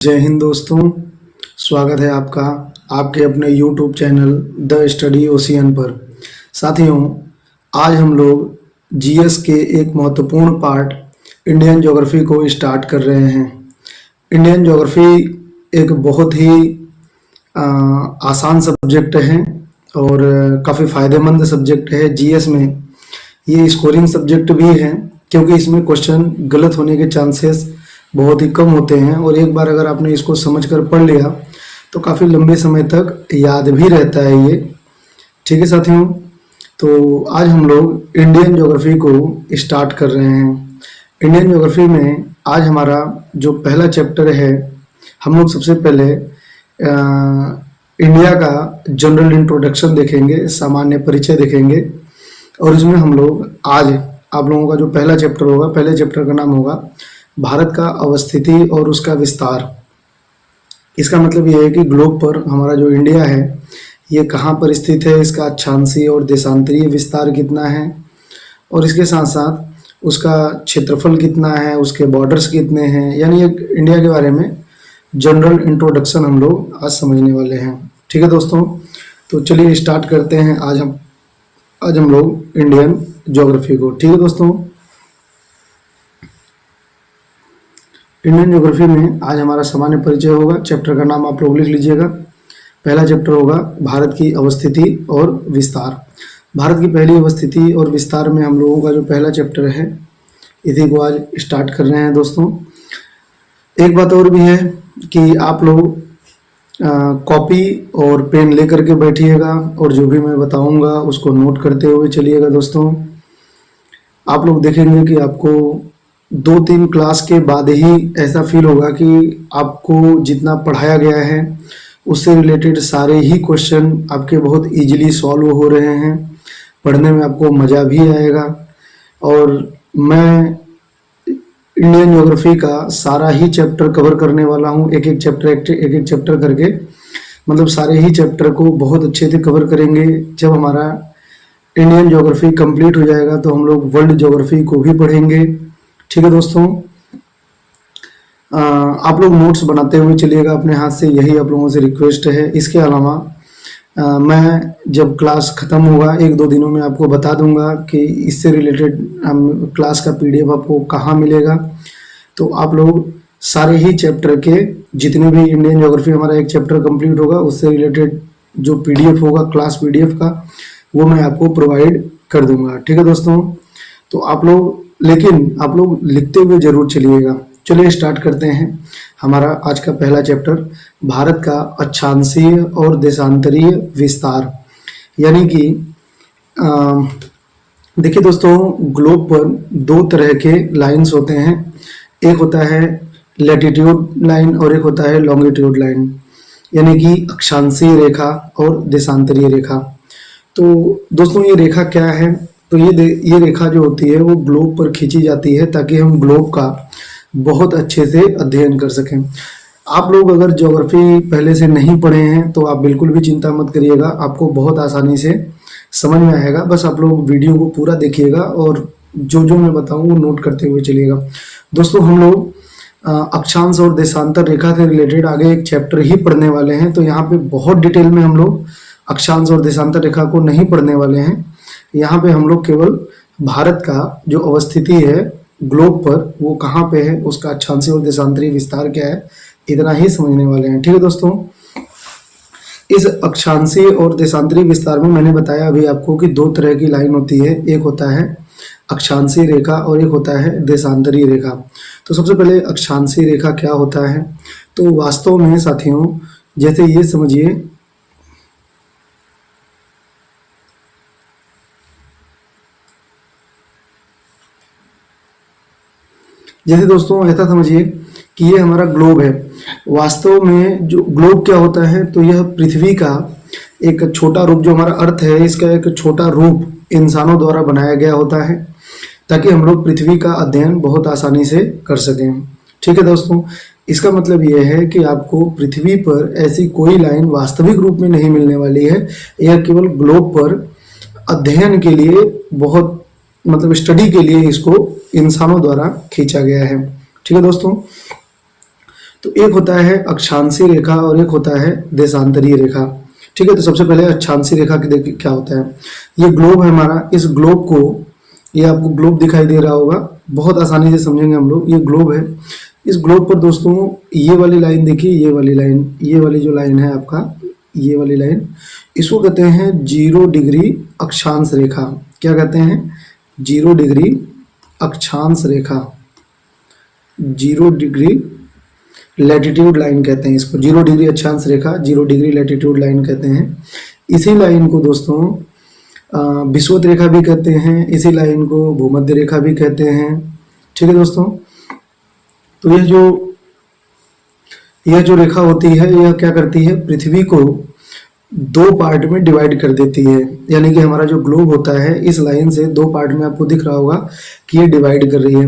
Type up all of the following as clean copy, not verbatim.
जय हिंद दोस्तों, स्वागत है आपका आपके अपने YouTube channel the study ocean पर। साथियों, आज हम लोग जीएस के एक महत्वपूर्ण पार्ट इंडियन ज्योग्राफी को स्टार्ट कर रहे हैं। इंडियन ज्योग्राफी एक बहुत ही आसान सब्जेक्ट है और काफ़ी फ़ायदेमंद सब्जेक्ट है। जीएस में ये स्कोरिंग सब्जेक्ट भी है क्योंकि इसमें क्वेश्चन गलत होने के चांसेस बहुत ही कम होते हैं और एक बार अगर आपने इसको समझकर पढ़ लिया तो काफ़ी लंबे समय तक याद भी रहता है ये। ठीक है साथियों, तो आज हम लोग इंडियन ज्योग्राफी को स्टार्ट कर रहे हैं। इंडियन ज्योग्राफी में आज हमारा जो पहला चैप्टर है, हम लोग सबसे पहले इंडिया का जनरल इंट्रोडक्शन देखेंगे, सामान्य परिचय देखेंगे और इसमें हम लोग आज आप लोगों का जो पहला चैप्टर होगा, पहले चैप्टर का नाम होगा भारत का अवस्थिति और उसका विस्तार। इसका मतलब ये है कि ग्लोब पर हमारा जो इंडिया है ये कहाँ पर स्थित है, इसका अक्षांशीय और देशांतरीय विस्तार कितना है और इसके साथ साथ उसका क्षेत्रफल कितना है, उसके बॉर्डर्स कितने हैं, यानी एक इंडिया के बारे में जनरल इंट्रोडक्शन हम लोग आज समझने वाले हैं। ठीक है दोस्तों, तो चलिए स्टार्ट करते हैं आज हम लोग इंडियन ज्योग्राफी को। ठीक है दोस्तों, इंडियन ज्योग्राफी में आज हमारा सामान्य परिचय होगा। चैप्टर का नाम आप लोग लिख लीजिएगा। पहला चैप्टर होगा भारत की अवस्थिति और विस्तार। भारत की पहली अवस्थिति और विस्तार में हम लोगों का जो पहला चैप्टर है इसी को आज स्टार्ट कर रहे हैं दोस्तों। एक बात और भी है कि आप लोग कॉपी और पेन लेकर के बैठिएगा और जो भी मैं बताऊंगा उसको नोट करते हुए चलिएगा दोस्तों। आप लोग देखेंगे कि आपको 2-3 क्लास के बाद ही ऐसा फील होगा कि आपको जितना पढ़ाया गया है उससे रिलेटेड सारे ही क्वेश्चन आपके बहुत इजीली सॉल्व हो रहे हैं, पढ़ने में आपको मज़ा भी आएगा। और मैं इंडियन ज्योग्राफी का सारा ही चैप्टर कवर करने वाला हूँ, एक एक चैप्टर करके, मतलब सारे ही चैप्टर को बहुत अच्छे से कवर करेंगे। जब हमारा इंडियन ज्योग्राफी कंप्लीट हो जाएगा तो हम लोग वर्ल्ड ज्योग्राफी को भी पढ़ेंगे। ठीक है दोस्तों, आप लोग नोट्स बनाते हुए चलिएगा अपने हाथ से, यही आप लोगों से रिक्वेस्ट है। इसके अलावा मैं जब क्लास ख़त्म होगा 1-2 दिनों में आपको बता दूंगा कि इससे रिलेटेड क्लास का पीडीएफ आपको कहाँ मिलेगा। तो आप लोग सारे ही चैप्टर के जितने भी इंडियन ज्योग्राफी हमारा एक चैप्टर कंप्लीट होगा उससे रिलेटेड जो पीडीएफ होगा क्लास पीडीएफ का, वो मैं आपको प्रोवाइड कर दूंगा। ठीक है दोस्तों, तो आप लोग लिखते हुए जरूर चलिएगा। चलिए स्टार्ट करते हैं हमारा आज का पहला चैप्टर, भारत का अक्षांशीय और देशांतरीय विस्तार। यानी कि देखिए दोस्तों, ग्लोब पर 2 तरह के लाइंस होते हैं, एक होता है लैटिट्यूड लाइन और एक होता है लॉन्गिट्यूड लाइन, यानी कि अक्षांशीय रेखा और देशांतरीय रेखा। तो दोस्तों ये रेखा क्या है, तो ये रेखा जो होती है वो ग्लोब पर खींची जाती है ताकि हम ग्लोब का बहुत अच्छे से अध्ययन कर सकें। आप लोग अगर ज्योग्राफी पहले से नहीं पढ़े हैं तो आप बिल्कुल भी चिंता मत करिएगा, आपको बहुत आसानी से समझ में आएगा। बस आप लोग वीडियो को पूरा देखिएगा और जो मैं बताऊँ वो नोट करते हुए चलिएगा। दोस्तों हम लोग अक्षांश और देशांतर रेखा से रिलेटेड आगे एक चैप्टर ही पढ़ने वाले हैं, तो यहाँ पे बहुत डिटेल में हम लोग अक्षांश और देशांतर रेखा को नहीं पढ़ने वाले हैं। यहाँ पे हम लोग केवल भारत का जो अवस्थिति है ग्लोब पर वो कहाँ पे है, उसका अक्षांशीय और देशांतरीय विस्तार क्या है, इतना ही समझने वाले हैं। ठीक है दोस्तों, इस अक्षांशीय और देशांतरीय विस्तार में मैंने बताया अभी आपको कि 2 तरह की लाइन होती है, एक होता है अक्षांशीय रेखा और एक होता है देशांतरीय रेखा। तो सबसे पहले अक्षांशीय रेखा क्या होता है, तो वास्तव में साथियों जैसे ये समझिए, जैसे दोस्तों ऐसा समझिए कि ये हमारा ग्लोब है। वास्तव में जो ग्लोब क्या होता है, तो यह पृथ्वी का एक छोटा रूप, जो हमारा अर्थ है इसका एक छोटा रूप इंसानों द्वारा बनाया गया होता है ताकि हम लोग पृथ्वी का अध्ययन बहुत आसानी से कर सकें। ठीक है दोस्तों, इसका मतलब ये है कि आपको पृथ्वी पर ऐसी कोई लाइन वास्तविक रूप में नहीं मिलने वाली है, यह केवल ग्लोब पर अध्ययन के लिए, बहुत मतलब स्टडी के लिए इसको इंसानों द्वारा खींचा गया है। ठीक है दोस्तों, तो एक होता है अक्षांशीय रेखा और एक होता है देशांतरीय रेखा। ठीक है, तो सबसे पहले अक्षांशीय रेखा की देखिए क्या होता है। ये ग्लोब है हमारा, इस ग्लोब को, ये आपको ग्लोब दिखाई दे रहा होगा, बहुत आसानी से समझेंगे हम लोग। ये ग्लोब है, इस ग्लोब पर दोस्तों ये वाली लाइन देखिए, ये वाली लाइन, ये वाली जो लाइन है आपका, ये वाली लाइन, इसको कहते हैं 0 डिग्री अक्षांश रेखा। क्या कहते हैं? 0 डिग्री अक्षांश रेखा, 0 डिग्री लैटिट्यूड लाइन कहते हैं इसको। 0 डिग्री अक्षांश रेखा, 0 डिग्री लैटिट्यूड लाइन कहते हैं। इसी लाइन को दोस्तों विषुवत रेखा भी कहते हैं, इसी लाइन को भूमध्य रेखा भी कहते हैं। ठीक है दोस्तों, तो यह जो रेखा होती है, यह क्या करती है, पृथ्वी को 2 पार्ट में डिवाइड कर देती है। यानी कि हमारा जो ग्लोब होता है, इस लाइन से 2 पार्ट में आपको दिख रहा होगा कि ये डिवाइड कर रही है।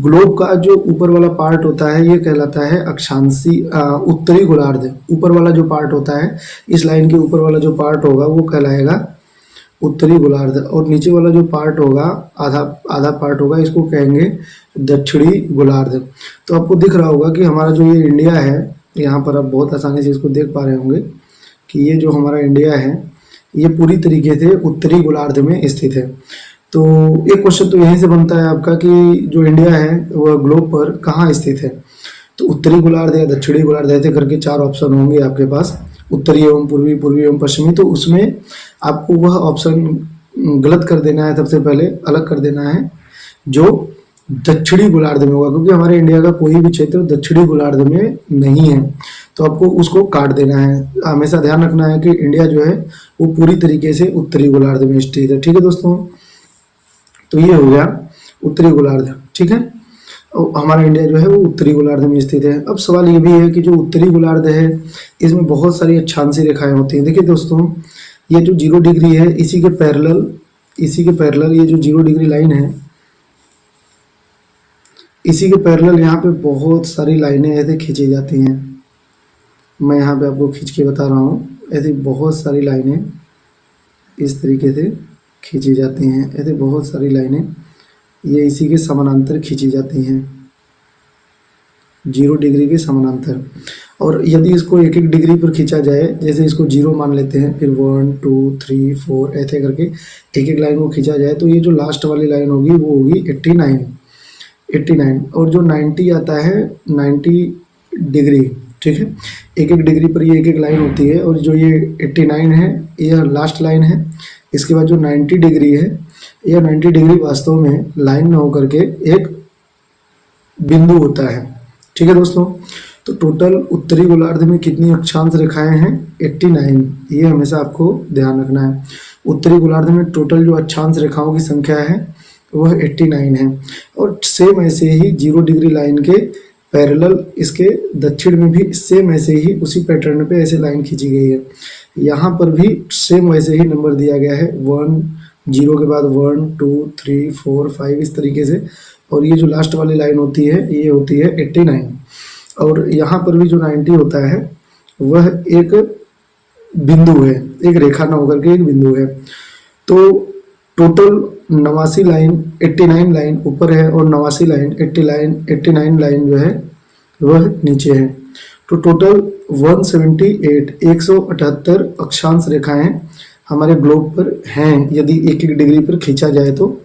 ग्लोब का जो ऊपर वाला पार्ट होता है, ये कहलाता है अक्षांशी उत्तरी गोलार्ध। ऊपर वाला जो पार्ट होता है, इस लाइन के ऊपर वाला जो पार्ट होगा वो कहलाएगा उत्तरी गोलार्ध, और नीचे वाला जो पार्ट होगा, आधा पार्ट होगा, इसको कहेंगे दक्षिणी गोलार्ध। तो आपको दिख रहा होगा कि हमारा जो ये इंडिया है, यहाँ पर आप बहुत आसानी से इसको देख पा रहे होंगे कि ये जो हमारा इंडिया है, ये पूरी तरीके से उत्तरी गोलार्ध में स्थित है। तो एक क्वेश्चन तो यहीं से बनता है आपका कि जो इंडिया है वह ग्लोब पर कहाँ स्थित है। तो उत्तरी गोलार्ध या दक्षिणी गोलार्ध, ऐसे करके 4 ऑप्शन होंगे आपके पास, उत्तरी एवं पूर्वी, पूर्वी एवं पश्चिमी। तो उसमें आपको वह ऑप्शन गलत कर देना है, सबसे पहले अलग कर देना है जो दक्षिणी गोलार्ध में होगा, क्योंकि हमारे इंडिया का कोई भी क्षेत्र दक्षिणी गोलार्ध में नहीं है, तो आपको उसको काट देना है। हमेशा ध्यान रखना है कि इंडिया जो है वो पूरी तरीके से उत्तरी गोलार्ध में स्थित है। ठीक है दोस्तों, तो ये हो गया उत्तरी गोलार्ध। ठीक है, और हमारा इंडिया जो है वो उत्तरी गोलार्ध में स्थित है। अब सवाल ये भी है कि जो उत्तरी गोलार्ध है, इसमें बहुत सारी अक्षांशीय रेखाएं होती हैं। देखिए दोस्तों, ये जो 0 डिग्री है, इसी के पैरेलल ये जो 0 डिग्री लाइन है, इसी के पैरेलल यहाँ पे बहुत सारी लाइनें ऐसे खींची जाती हैं। मैं यहाँ पे आपको खींच के बता रहा हूँ, ऐसी बहुत सारी लाइनें इस तरीके से खींची जाती हैं। ऐसे बहुत सारी लाइनें ये इसी के समानांतर खींची जाती हैं, 0 डिग्री के समानांतर। और यदि इसको 1-1 डिग्री पर खींचा जाए, जैसे इसको 0 मान लेते हैं, फिर 1 2 3 4 ऐसे करके 1-1 लाइन को खींचा जाए, तो ये जो लास्ट वाली लाइन होगी वो होगी 89। और जो 90 आता है, 90 डिग्री। ठीक है, 1-1 डिग्री पर ये 1-1 लाइन होती है, और जो ये 89 है, यह लास्ट लाइन है। इसके बाद जो 90 डिग्री है, यह 90 डिग्री वास्तव में लाइन न होकर के एक बिंदु होता है। ठीक है दोस्तों, तो टोटल उत्तरी गोलार्ध में कितनी अक्षांश रेखाएं हैं? 89। ये हमेशा आपको ध्यान रखना है। उत्तरी गोलार्ध में टोटल जो अक्षांश रेखाओं की संख्या है वह 89 है। और सेम ऐसे ही 0 डिग्री लाइन के पैरेलल इसके दक्षिण में भी सेम ऐसे ही उसी पैटर्न पे ऐसे लाइन खींची गई है। यहाँ पर भी सेम वैसे ही नंबर दिया गया है, 1 0 के बाद 1 2 3 4 5 इस तरीके से। और ये जो लास्ट वाली लाइन होती है, ये होती है 89। और यहाँ पर भी जो 90 होता है वह एक बिंदु है, एक रेखा न होकर के एक बिंदु है। तो टोटल 89 लाइन, 89 लाइन ऊपर है और 89 लाइन 89 लाइन जो है वह नीचे है। तो टोटल 178 अक्षांश रेखाएं हमारे ग्लोब पर हैं। यदि 1-1 डिग्री पर खींचा जाए तो,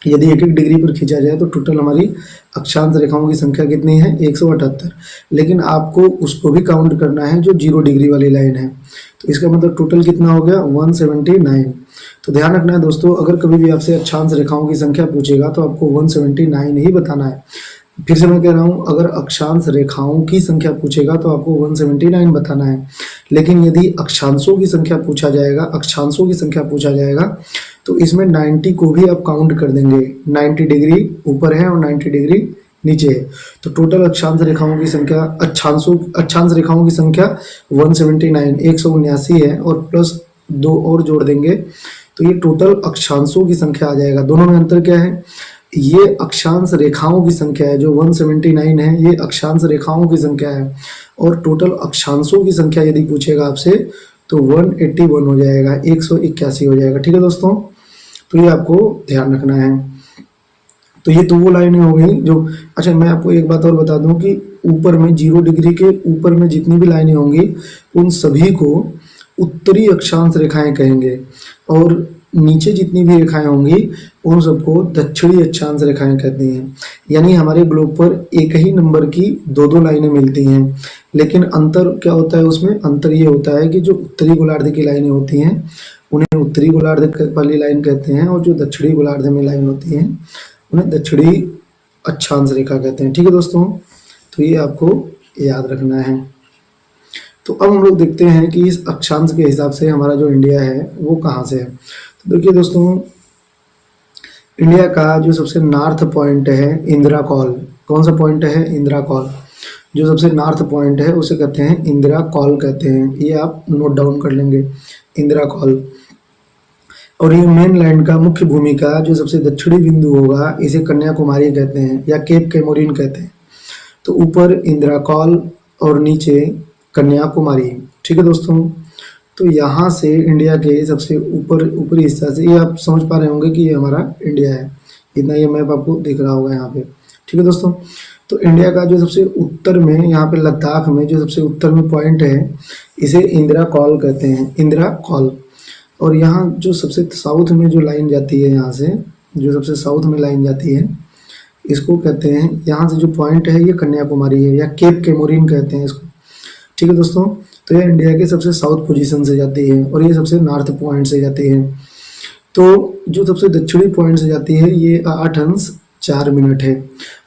यदि 1-1 डिग्री पर खींचा जाए तो टोटल हमारी अक्षांश रेखाओं की संख्या कितनी है? 178। लेकिन आपको उसको भी काउंट करना है जो 0 डिग्री वाली लाइन है। तो इसका मतलब टोटल कितना हो गया? 179। तो ध्यान रखना है दोस्तों, अगर कभी भी आपसे अक्षांश रेखाओं की संख्या पूछेगा तो आपको 179 ही बताना है। फिर से मैं कह रहा हूँ, अगर अक्षांश रेखाओं की संख्या पूछेगा तो आपको 179 बताना है। लेकिन यदि अक्षांशों की संख्या पूछा जाएगा, तो इसमें 90 को भी आप काउंट कर देंगे। 90 डिग्री ऊपर है और 90 डिग्री नीचे है। तो टोटल अक्षांश रेखाओं की संख्या, अक्षांश रेखाओं की संख्या 179 179 है, और प्लस 2 और जोड़ देंगे तो ये टोटल अक्षांशों की संख्या आ जाएगा। दोनों में अंतर क्या है? ये अक्षांश रेखाओं की संख्या है, जो 179 है, ये अक्षांश रेखाओं की संख्या है। और टोटल अक्षांशों की संख्या यदि पूछेगा आपसे तो 181 हो जाएगा, 181 हो जाएगा। ठीक है दोस्तों, तो ये आपको ध्यान रखना है। तो ये तो वो लाइनें हो गई जो, अच्छा मैं आपको एक बात और बता दूं कि ऊपर में 0 डिग्री के ऊपर में जितनी भी लाइनें होंगी उन सभी को उत्तरी अक्षांश रेखाएं कहेंगे, और नीचे जितनी भी रेखाएं होंगी उन सबको दक्षिणी अक्षांश रेखाएं कहती हैं। यानी हमारे ग्लोब पर एक ही नंबर की दो दो लाइनें मिलती हैं, लेकिन अंतर क्या होता है उसमें? अंतर ये होता है कि जो उत्तरी गोलार्ध की लाइनें होती हैं उन्हें उत्तरी गोलार्ध वाली लाइन कहते हैं, और जो दक्षिणी गोलार्ध में लाइन होती हैं उन्हें दक्षिणी अक्षांश रेखा कहते हैं। ठीक है दोस्तों, तो ये आपको याद रखना है। तो अब हम लोग देखते हैं कि इस अक्षांश के हिसाब से हमारा जो इंडिया है वो कहाँ से है। तो देखिए दोस्तों, इंडिया का जो सबसे नॉर्थ पॉइंट है इंदिरा कॉल। कौन सा पॉइंट है? इंदिरा कॉल। जो सबसे नॉर्थ पॉइंट है उसे कहते हैं इंदिरा कॉल कहते हैं। ये आप नोट डाउन कर लेंगे, इंदिरा कॉल। और ये मेन लैंड का मुख्य भूमि का जो सबसे दक्षिणी बिंदु होगा इसे कन्याकुमारी कहते हैं या केप कैमोरिन कहते हैं। तो ऊपर इंदिरा कॉल और नीचे कन्याकुमारी। ठीक है दोस्तों, तो यहाँ से इंडिया के सबसे ऊपरी हिस्सा से ये आप समझ पा रहे होंगे कि ये हमारा इंडिया है। इतना ये मैप आपको दिख रहा होगा यहाँ पे। ठीक है दोस्तों, तो इंडिया का जो सबसे उत्तर में यहाँ पे लद्दाख में जो सबसे उत्तर में पॉइंट है इसे इंदिरा कॉल कहते हैं, इंदिरा कॉल। और यहाँ जो सबसे साउथ में जो लाइन जाती है, यहाँ से जो सबसे साउथ में लाइन जाती है इसको कहते हैं, यहाँ से जो पॉइंट है ये कन्याकुमारी है या केप कैमोरिन कहते हैं इसको। ठीक है दोस्तों, तो ये इंडिया के सबसे साउथ पोजीशन से जाती है और ये सबसे नॉर्थ पॉइंट से जाती है। तो जो सबसे दक्षिणी पॉइंट से जाती है ये 8 अंश 4 मिनट है।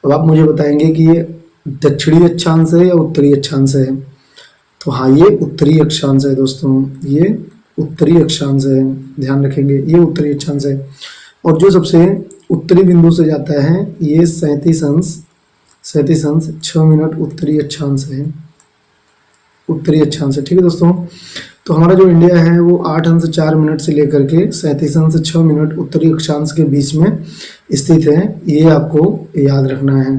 अब आप मुझे बताएंगे कि ये दक्षिणी अक्षांश है या उत्तरी अक्षांश है? तो हाँ, ये उत्तरी अक्षांश है दोस्तों, ये उत्तरी अक्षांश है, ध्यान रखेंगे, ये उत्तरी अक्षांश है। और जो सबसे उत्तरी बिंदु से जाता है ये 37 अंश 6 मिनट उत्तरी अक्षांश है, उत्तरी अक्षांश है। ठीक है दोस्तों, तो हमारा जो इंडिया है वो 8 अंश 4 मिनट से लेकर के 37 अंश 6 मिनट उत्तरी अक्षांश के बीच में स्थित है। ये आपको याद रखना है,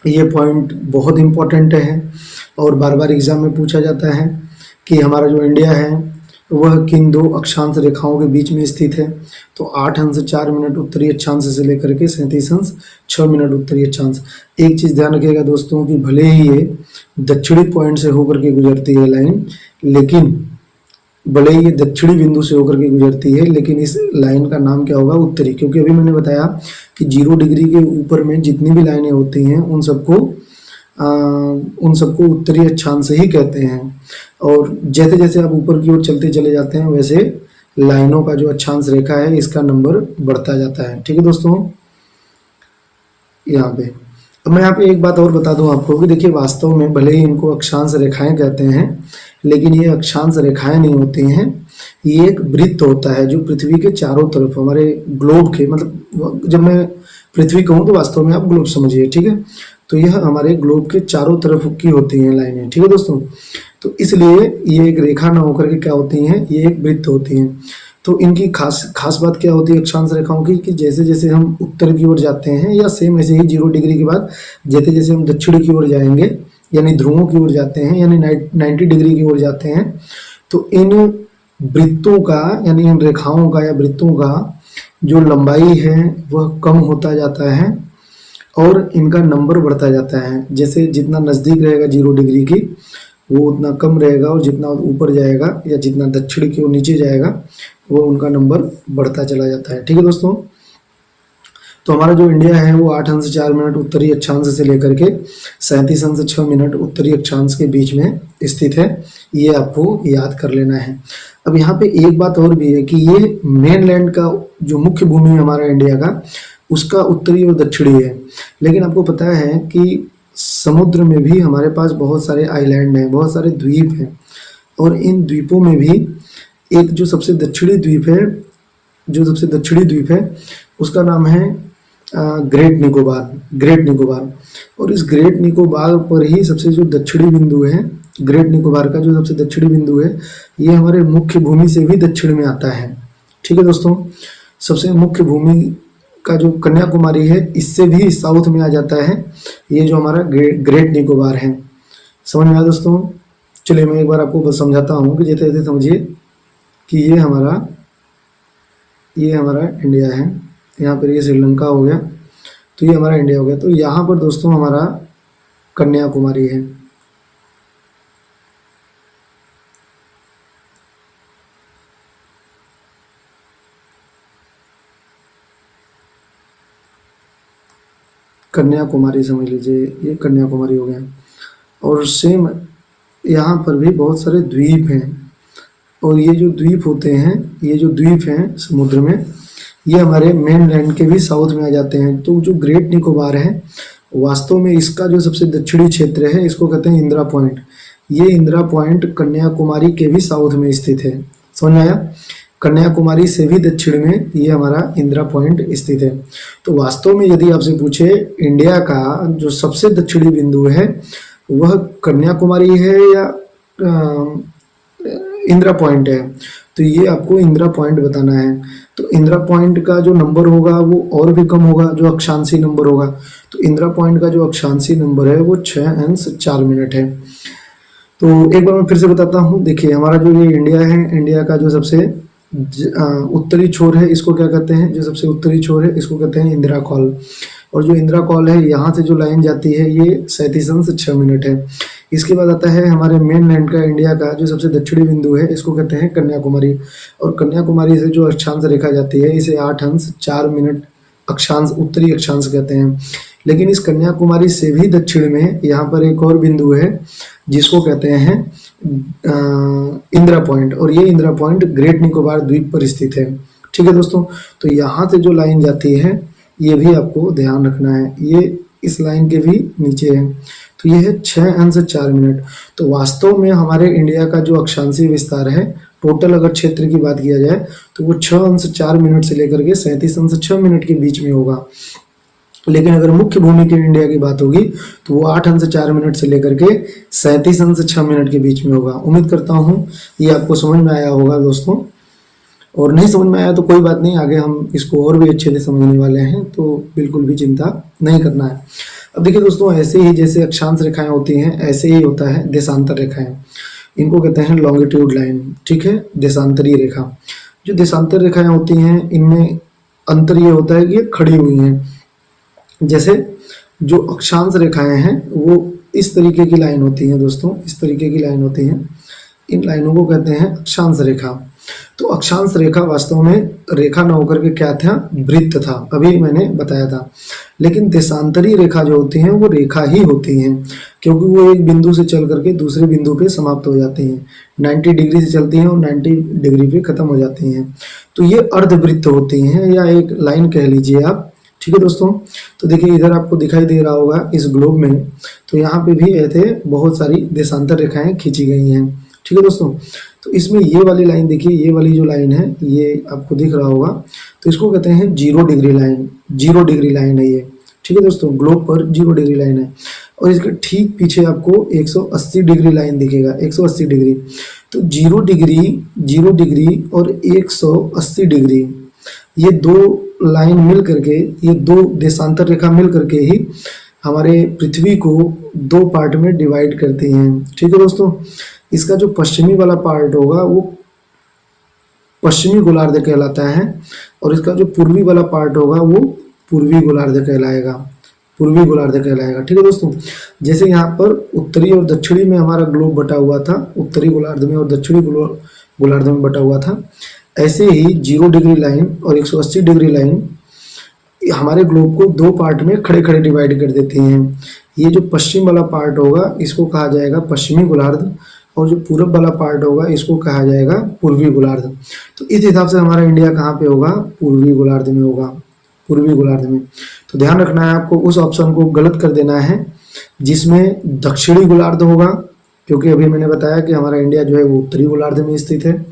ये पॉइंट बहुत इंपॉर्टेंट है और बार बार एग्जाम में पूछा जाता है कि हमारा जो इंडिया है वह किन दो अक्षांश रेखाओं के बीच में स्थित है। तो 8 अंश 4 मिनट उत्तरी अक्षांश से लेकर के 37 अंश 6 मिनट उत्तरी अक्षांश। एक चीज़ ध्यान रखिएगा दोस्तों कि भले ही ये दक्षिणी पॉइंट से होकर के गुजरती है लाइन, लेकिन भले ही ये दक्षिणी बिंदु से होकर के गुजरती है, लेकिन इस लाइन का नाम क्या होगा? उत्तरी। क्योंकि अभी मैंने बताया कि 0 डिग्री के ऊपर में जितनी भी लाइनें होती हैं उन सबको उत्तरी अक्षांश ही कहते हैं। और जैसे जैसे आप ऊपर की ओर चलते चले जाते हैं वैसे लाइनों का जो अक्षांश रेखा है इसका नंबर बढ़ता जाता है। ठीक है दोस्तों, यहाँ पे अब मैं यहाँ पे एक बात और बता दूं आपको कि देखिए, वास्तव में भले ही इनको अक्षांश रेखाएं कहते हैं, लेकिन ये अक्षांश रेखाएं नहीं होती हैं, ये एक वृत्त होता है जो पृथ्वी के चारों तरफ हमारे ग्लोब के, मतलब जब मैं पृथ्वी कहूँ तो वास्तव में आप ग्लोब समझिए। ठीक है, तो यह हमारे ग्लोब के चारों तरफ की होती हैं लाइनें। ठीक है दोस्तों, तो इसलिए ये एक रेखा ना होकर के क्या होती हैं, ये एक वृत्त होती हैं। तो इनकी खास बात क्या होती है अक्षांश रेखाओं की, कि जैसे जैसे हम उत्तर की ओर जाते हैं या सेम ऐसे ही 0 डिग्री के बाद जैसे जैसे हम दक्षिण की ओर जाएंगे यानी ध्रुवों की ओर जाते हैं यानी 90 डिग्री की ओर जाते हैं, तो इन वृत्तों का यानी इन रेखाओं का या वृत्तों का जो लंबाई है वह कम होता जाता है और इनका नंबर बढ़ता जाता है। जैसे जितना नज़दीक रहेगा 0 डिग्री की वो उतना कम रहेगा, और जितना ऊपर जाएगा या जितना दक्षिण की ओर नीचे जाएगा वो उनका नंबर बढ़ता चला जाता है। ठीक है दोस्तों, तो हमारा जो इंडिया है वो 8 अंश 4 मिनट उत्तरी अक्षांश से लेकर के 37 अंश 6 मिनट उत्तरी अक्षांश के बीच में स्थित है। ये आपको याद कर लेना है। अब यहाँ पे एक बात और भी है कि ये मेनलैंड का जो मुख्य भूमि है हमारा इंडिया का, उसका उत्तरी और दक्षिणी है। लेकिन आपको पता है कि समुद्र में भी हमारे पास बहुत सारे आइलैंड हैं, बहुत सारे द्वीप हैं, और इन द्वीपों में भी एक जो सबसे दक्षिणी द्वीप है उसका नाम है ग्रेट निकोबार। और इस ग्रेट निकोबार पर ही सबसे जो दक्षिणी बिंदु है, ग्रेट निकोबार का जो सबसे दक्षिणी बिंदु है, ये हमारे मुख्य भूमि से भी दक्षिण में आता है। ठीक है दोस्तों, सबसे मुख्य भूमि का जो कन्याकुमारी है इससे भी साउथ में आ जाता है ये जो हमारा ग्रेट निकोबार है। समझ में आया दोस्तों? चलिए मैं एक बार आपको बस समझाता हूँ कि जैसे जैसे समझिए कि ये हमारा इंडिया है, यहाँ पर ये श्रीलंका हो गया, तो ये हमारा इंडिया हो गया। तो यहाँ पर दोस्तों हमारा कन्याकुमारी है। कन्याकुमारी समझ लीजिए, ये कन्याकुमारी हो गया। और सेम यहाँ पर भी बहुत सारे द्वीप हैं, और ये जो द्वीप होते हैं, ये जो द्वीप हैं समुद्र में, ये हमारे मेन लैंड के भी साउथ में आ जाते हैं। तो जो ग्रेट निकोबार है, वास्तव में इसका जो सबसे दक्षिणी क्षेत्र है, इसको कहते हैं इंदिरा पॉइंट। ये इंदिरा पॉइंट कन्याकुमारी के भी साउथ में स्थित है। समझ में आया? कन्याकुमारी से भी दक्षिण में ये हमारा इंदिरा पॉइंट स्थित है। तो वास्तव में यदि आपसे पूछे इंडिया का जो सबसे दक्षिणी बिंदु है वह कन्याकुमारी है या इंदिरा पॉइंट है, तो ये आपको इंदिरा पॉइंट बताना है। तो इंदिरा पॉइंट का जो नंबर होगा वो और भी कम होगा, जो अक्षांशी नंबर होगा। तो इंदिरा पॉइंट का जो अक्षांशी नंबर है वो 6 है। तो एक बार मैं फिर से बताता हूँ। देखिए हमारा जो ये इंडिया है, इंडिया का जो सबसे उत्तरी छोर है इसको क्या कहते हैं, जो सबसे उत्तरी छोर है इसको कहते हैं इंदिरा कॉल। और जो इंदिरा कॉल है, यहाँ से जो लाइन जाती है ये 37.6 है। इसके बाद आता है हमारे मेन लैंड का, इंडिया का जो सबसे दक्षिणी बिंदु है, इसको कहते हैं कन्याकुमारी। और कन्याकुमारी से जो अक्षांश रेखा जाती है इसे 8 अंश 4 मिनट अक्षांश, उत्तरी अक्षांश कहते हैं। लेकिन इस कन्याकुमारी से भी दक्षिण में यहाँ पर एक और बिंदु है जिसको कहते हैं इंदिरा पॉइंट, और ये इंदिरा पॉइंट ग्रेट निकोबार द्वीप पर स्थित है। ठीक है दोस्तों, तो यहाँ से जो लाइन जाती है ये भी आपको ध्यान रखना है, ये इस लाइन के भी नीचे है। तो ये है 6 अंश 4 मिनट। तो वास्तव में हमारे इंडिया का जो अक्षांशीय विस्तार है, टोटल अगर क्षेत्र की बात किया जाए तो वो 6 अंश 4 मिनट से लेकर के 37 अंश 6 मिनट के बीच में होगा। लेकिन अगर मुख्य भूमि के इंडिया की बात होगी तो वो 8 अंश 4 मिनट से लेकर के 37 अंश 6 मिनट के बीच में होगा। उम्मीद करता हूँ ये आपको समझ में आया होगा दोस्तों, और नहीं समझ में आया तो कोई बात नहीं, आगे हम इसको और भी अच्छे से समझने वाले हैं, तो बिल्कुल भी चिंता नहीं करना है। अब देखिए दोस्तों, ऐसे ही जैसे अक्षांश रेखाएं होती हैं ऐसे ही होता है देशांतर रेखाएं, इनको कहते हैं लॉन्गिट्यूड लाइन। ठीक है, देशांतरीय रेखा। जो देशांतर रेखाएं होती हैं इनमें अंतर ये होता है कि ये खड़ी हुई हैं। जैसे जो अक्षांश रेखाएं हैं वो इस तरीके की लाइन होती हैं दोस्तों, इस तरीके की लाइन होती हैं। इन लाइनों को कहते हैं अक्षांश रेखा। तो अक्षांश रेखा वास्तव में रेखा न होकर के क्या था, वृत्त था, अभी मैंने बताया था। लेकिन देशांतरीय रेखा जो होती हैं वो रेखा ही होती हैं, क्योंकि वो एक बिंदु से चल करके दूसरे बिंदु पे समाप्त हो जाती हैं। 90 डिग्री से चलती हैं और 90 डिग्री पे खत्म हो जाती हैं। तो ये अर्धवृत्त होती हैं, या एक लाइन कह लीजिए आप। ठीक है दोस्तों, तो देखिए इधर आपको दिखाई दे रहा होगा इस ग्लोब में, तो यहाँ पे भी ऐसे बहुत सारी देशांतर रेखाएं खींची गई हैं। ठीक है दोस्तों, तो इसमें ये वाली लाइन देखिए, ये वाली जो लाइन है ये आपको दिख रहा होगा, तो इसको कहते हैं 0 डिग्री लाइन। 0 डिग्री लाइन है ये। ठीक है दोस्तों, ग्लोब पर 0 डिग्री लाइन है, और इसके ठीक पीछे आपको 180 डिग्री लाइन दिखेगा, 180 डिग्री। तो 0 डिग्री और 180 डिग्री, ये दो लाइन मिल करके, ये दो देशांतर रेखा मिल करके ही हमारे पृथ्वी को दो पार्ट में डिवाइड करती हैं। ठीक है दोस्तों, इसका जो पश्चिमी वाला पार्ट होगा वो पश्चिमी गोलार्ध कहलाता है, और इसका जो पूर्वी वाला पार्ट होगा वो पूर्वी गोलार्ध कहलाएगा, पूर्वी गोलार्ध कहलाएगा। ठीक है दोस्तों, जैसे यहाँ पर उत्तरी और दक्षिणी में हमारा ग्लोब बटा हुआ था, उत्तरी गोलार्ध में और दक्षिणी गोलार्ध में बटा हुआ था, ऐसे ही 0 डिग्री लाइन और 180 डिग्री लाइन हमारे ग्लोब को दो पार्ट में खड़े खड़े डिवाइड कर देती हैं। ये जो पश्चिम वाला पार्ट होगा इसको कहा जाएगा पश्चिमी गोलार्ध, और जो पूरब वाला पार्ट होगा इसको कहा जाएगा पूर्वी गोलार्ध। तो इस हिसाब से हमारा इंडिया कहाँ पे होगा, पूर्वी गोलार्ध में होगा, पूर्वी गोलार्ध में। तो ध्यान रखना है आपको, उस ऑप्शन को गलत कर देना है जिसमें दक्षिणी गोलार्ध होगा, क्योंकि अभी मैंने बताया कि हमारा इंडिया जो है वो उत्तरी गोलार्ध में स्थित है।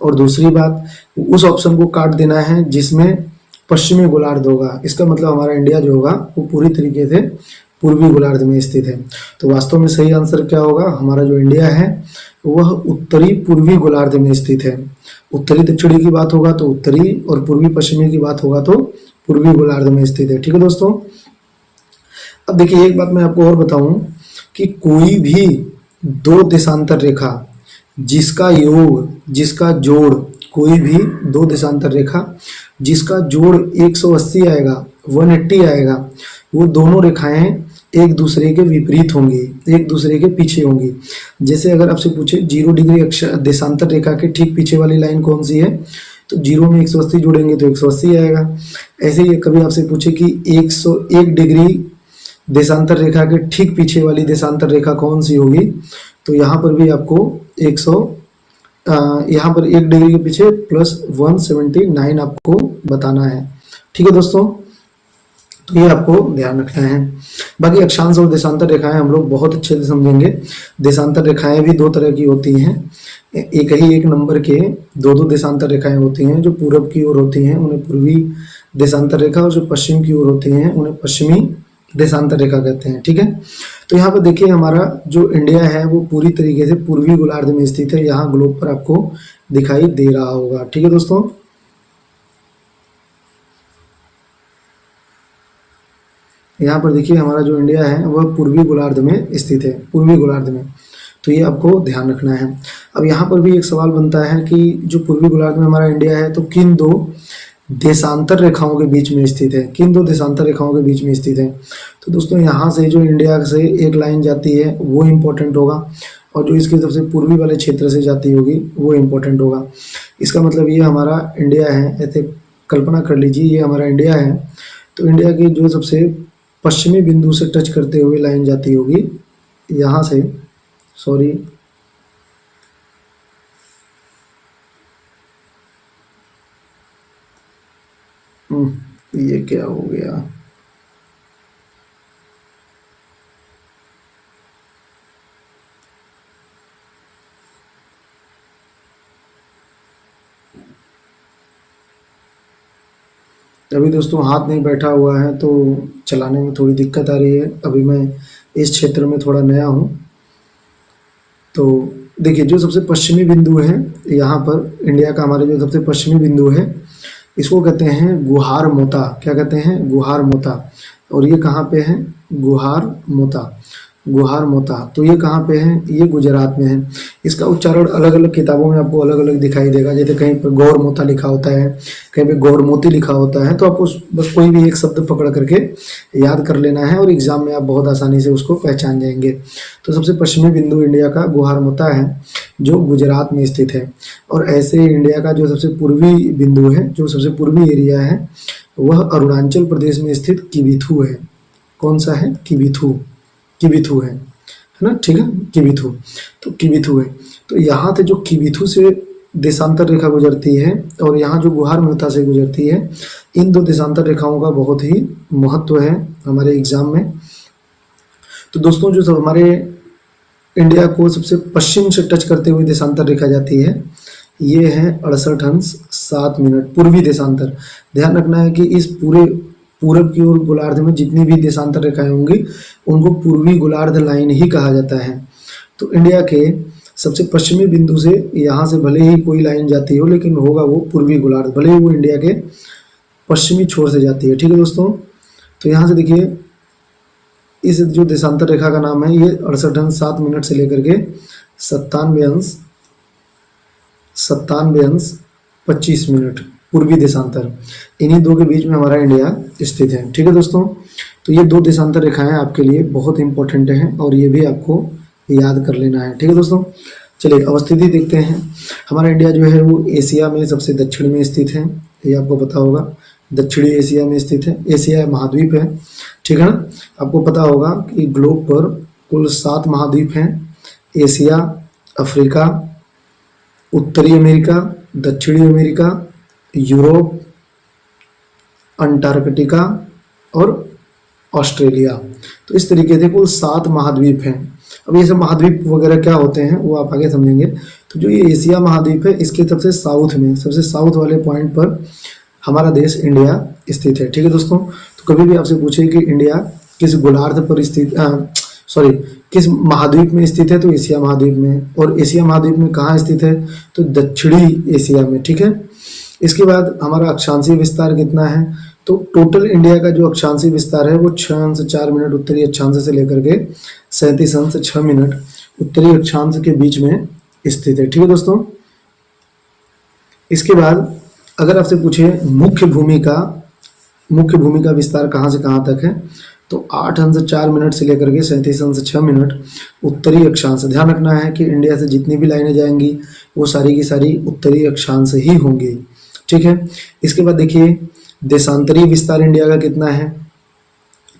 और दूसरी बात, उस ऑप्शन को काट देना है जिसमें पश्चिमी गोलार्ध होगा, इसका मतलब हमारा इंडिया जो होगा वो पूरी तरीके से पूर्वी गोलार्ध में स्थित है। तो वास्तव में सही आंसर क्या होगा, हमारा जो इंडिया है वह उत्तरी पूर्वी गोलार्ध में स्थित है। उत्तरी दक्षिणी की बात होगा तो उत्तरी, और पूर्वी पश्चिमी की बात होगा तो पूर्वी गोलार्ध में स्थित है। ठीक है दोस्तों, अब देखिए एक बात मैं आपको और बताऊं कि कोई भी दो देशांतर रेखा जिसका योग, जिसका जोड़, कोई भी दो देशांतर रेखा जिसका जोड़ 180 आएगा, 180 आएगा, वो दोनों रेखाएं एक दूसरे के विपरीत होंगी, एक दूसरे के पीछे होंगी। जैसे अगर आपसे पूछे 0 डिग्री देशांतर रेखा के ठीक पीछे वाली लाइन कौन सी है, तो 0 में 180 जोड़ेंगे तो 180 आएगा। ऐसे ही कभी आपसे पूछे कि 101 डिग्री देशांतर रेखा के ठीक पीछे वाली देशांतर रेखा कौन सी होगी, तो यहाँ पर भी आपको 100 यहाँ पर 1 डिग्री के पीछे प्लस 179 आपको बताना है। ठीक है दोस्तों, तो ये आपको ध्यान रखना है। बाकी अक्षांश और देशांतर रेखाएं हम लोग बहुत अच्छे से समझेंगे। देशांतर रेखाएं भी दो तरह की होती हैं, एक ही एक नंबर के दो दो देशांतर रेखाएं होती हैं। जो पूरब की ओर होती हैं उन्हें पूर्वी देशांतर रेखा, और जो पश्चिम की ओर होती हैं उन्हें पश्चिमी देशांतर रेखा कहते हैं। ठीक है, तो यहाँ पर देखिए हमारा जो इंडिया है वो पूरी तरीके से पूर्वी गोलार्ध में स्थित है। यहाँ ग्लोब पर आपको दिखाई दे रहा होगा। ठीक है दोस्तों, यहाँ पर देखिए हमारा जो इंडिया है वह पूर्वी गोलार्ध में स्थित है, पूर्वी गोलार्ध में। तो ये आपको ध्यान रखना है। अब यहाँ पर भी एक सवाल बनता है कि जो पूर्वी गोलार्ध में हमारा इंडिया है तो किन दो देशांतर रेखाओं के बीच में स्थित है, किन दो देशांतर रेखाओं के बीच में स्थित है। तो दोस्तों यहाँ से जो इंडिया से एक लाइन जाती है वो इम्पोर्टेंट होगा, और जो इसकी सबसे पूर्वी वाले क्षेत्र से जाती होगी वो इम्पोर्टेंट होगा। इसका मतलब ये हमारा इंडिया है, ऐसे कल्पना कर लीजिए ये हमारा इंडिया है। तो इंडिया की जो सबसे पश्चिमी बिंदु से टच करते हुए लाइन जाती होगी यहाँ से, सॉरी ये क्या हो गया, अभी दोस्तों हाथ नहीं बैठा हुआ है तो चलाने में थोड़ी दिक्कत आ रही है। अभी मैं इस क्षेत्र में थोड़ा नया हूँ। तो देखिए जो सबसे पश्चिमी बिंदु है यहाँ पर इंडिया का, हमारे जो सबसे पश्चिमी बिंदु है इसको कहते हैं गुहार मोता। क्या कहते हैं? गुहार मोता। और ये कहाँ पे है? गुहार मोता, गुहार मोता। तो ये कहाँ पे है? ये गुजरात में है। इसका उच्चारण अलग अलग किताबों में आपको अलग अलग दिखाई देगा। जैसे कहीं पर गौर मोता लिखा होता है, कहीं पे गौर मोती लिखा होता है। तो आपको बस कोई भी एक शब्द पकड़ करके याद कर लेना है और एग्जाम में आप बहुत आसानी से उसको पहचान जाएंगे। तो सबसे पश्चिमी बिंदु इंडिया का गुहार मोता है जो गुजरात में स्थित है। और ऐसे इंडिया का जो सबसे पूर्वी बिंदु है, जो सबसे पूर्वी एरिया है, वह अरुणाचल प्रदेश में स्थित किबिथु है। कौन सा है? किबिथु, किबिथु है ना? ठीक है, किबिथु। तो किबिथु है। तो यहाँ से जो किबिथु से देशांतर रेखा गुजरती है और यहाँ जो गुहार मोता से गुजरती है, इन दो देशांतर रेखाओं का बहुत ही महत्व है हमारे एग्जाम में। तो दोस्तों जो सब हमारे इंडिया को सबसे पश्चिम से टच करते हुए देशांतर रेखा जाती है, ये है 68 अंश 7 मिनट पूर्वी देशांतर। ध्यान रखना है कि इस पूरे पूरब की ओर गोलार्ध में जितनी भी देशांतर रेखाएं होंगी उनको पूर्वी गोलार्ध लाइन ही कहा जाता है। तो इंडिया के सबसे पश्चिमी बिंदु से यहाँ से भले ही कोई लाइन जाती हो, लेकिन होगा वो पूर्वी गोलार्ध, भले ही वो इंडिया के पश्चिमी छोर से जाती है। ठीक है दोस्तों, तो यहाँ से देखिए इस जो देशांतर रेखा का नाम है, ये 68 अंश 7 मिनट से लेकर के 97 अंश 25 मिनट पूर्वी देशांतर, इन्हीं दो के बीच में हमारा इंडिया स्थित है। ठीक है दोस्तों, तो ये दो देशांतर रेखाएं आपके लिए बहुत इंपॉर्टेंट हैं और ये भी आपको याद कर लेना है। ठीक है दोस्तों, चलिए अवस्थिति देखते हैं। हमारा इंडिया जो है वो एशिया में सबसे दक्षिण में स्थित है, ये आपको पता होगा। दक्षिणी एशिया में स्थित है, एशिया महाद्वीप है। ठीक है ना? आपको पता होगा कि ग्लोब पर कुल 7 महाद्वीप हैं। एशिया, अफ्रीका, उत्तरी अमेरिका, दक्षिणी अमेरिका, यूरोप, अंटार्कटिका और ऑस्ट्रेलिया। तो इस तरीके से कुल 7 महाद्वीप हैं। अब ये सब महाद्वीप वगैरह क्या होते हैं वो आप आगे समझेंगे। तो जो ये एशिया महाद्वीप है इसके सबसे साउथ में, सबसे साउथ वाले पॉइंट पर हमारा देश इंडिया स्थित है। ठीक है दोस्तों, तो कभी भी आपसे पूछे कि इंडिया किस गोलार्ध पर स्थित, किस महाद्वीप में स्थित है, तो एशिया महाद्वीप में। और एशिया महाद्वीप में कहाँ स्थित है? तो दक्षिणी एशिया में। ठीक है, इसके बाद हमारा अक्षांशीय विस्तार कितना है? तो टोटल इंडिया का जो अक्षांशीय विस्तार है वो 6 अंश 4 मिनट उत्तरी अक्षांश से लेकर के 37 अंश 6 मिनट उत्तरी अक्षांश के बीच में स्थित है। ठीक है दोस्तों, इसके बाद अगर आपसे पूछे मुख्य भूमि का विस्तार कहाँ से कहाँ तक है, तो 8 अंश 4 मिनट से लेकर के 37 अंश 6 मिनट उत्तरी अक्षांश। ध्यान रखना है कि इंडिया से जितनी भी लाइनें जाएंगी वो सारी की सारी उत्तरी अक्षांश ही होंगी। ठीक है, इसके बाद देखिए देशांतरी विस्तार इंडिया का कितना है।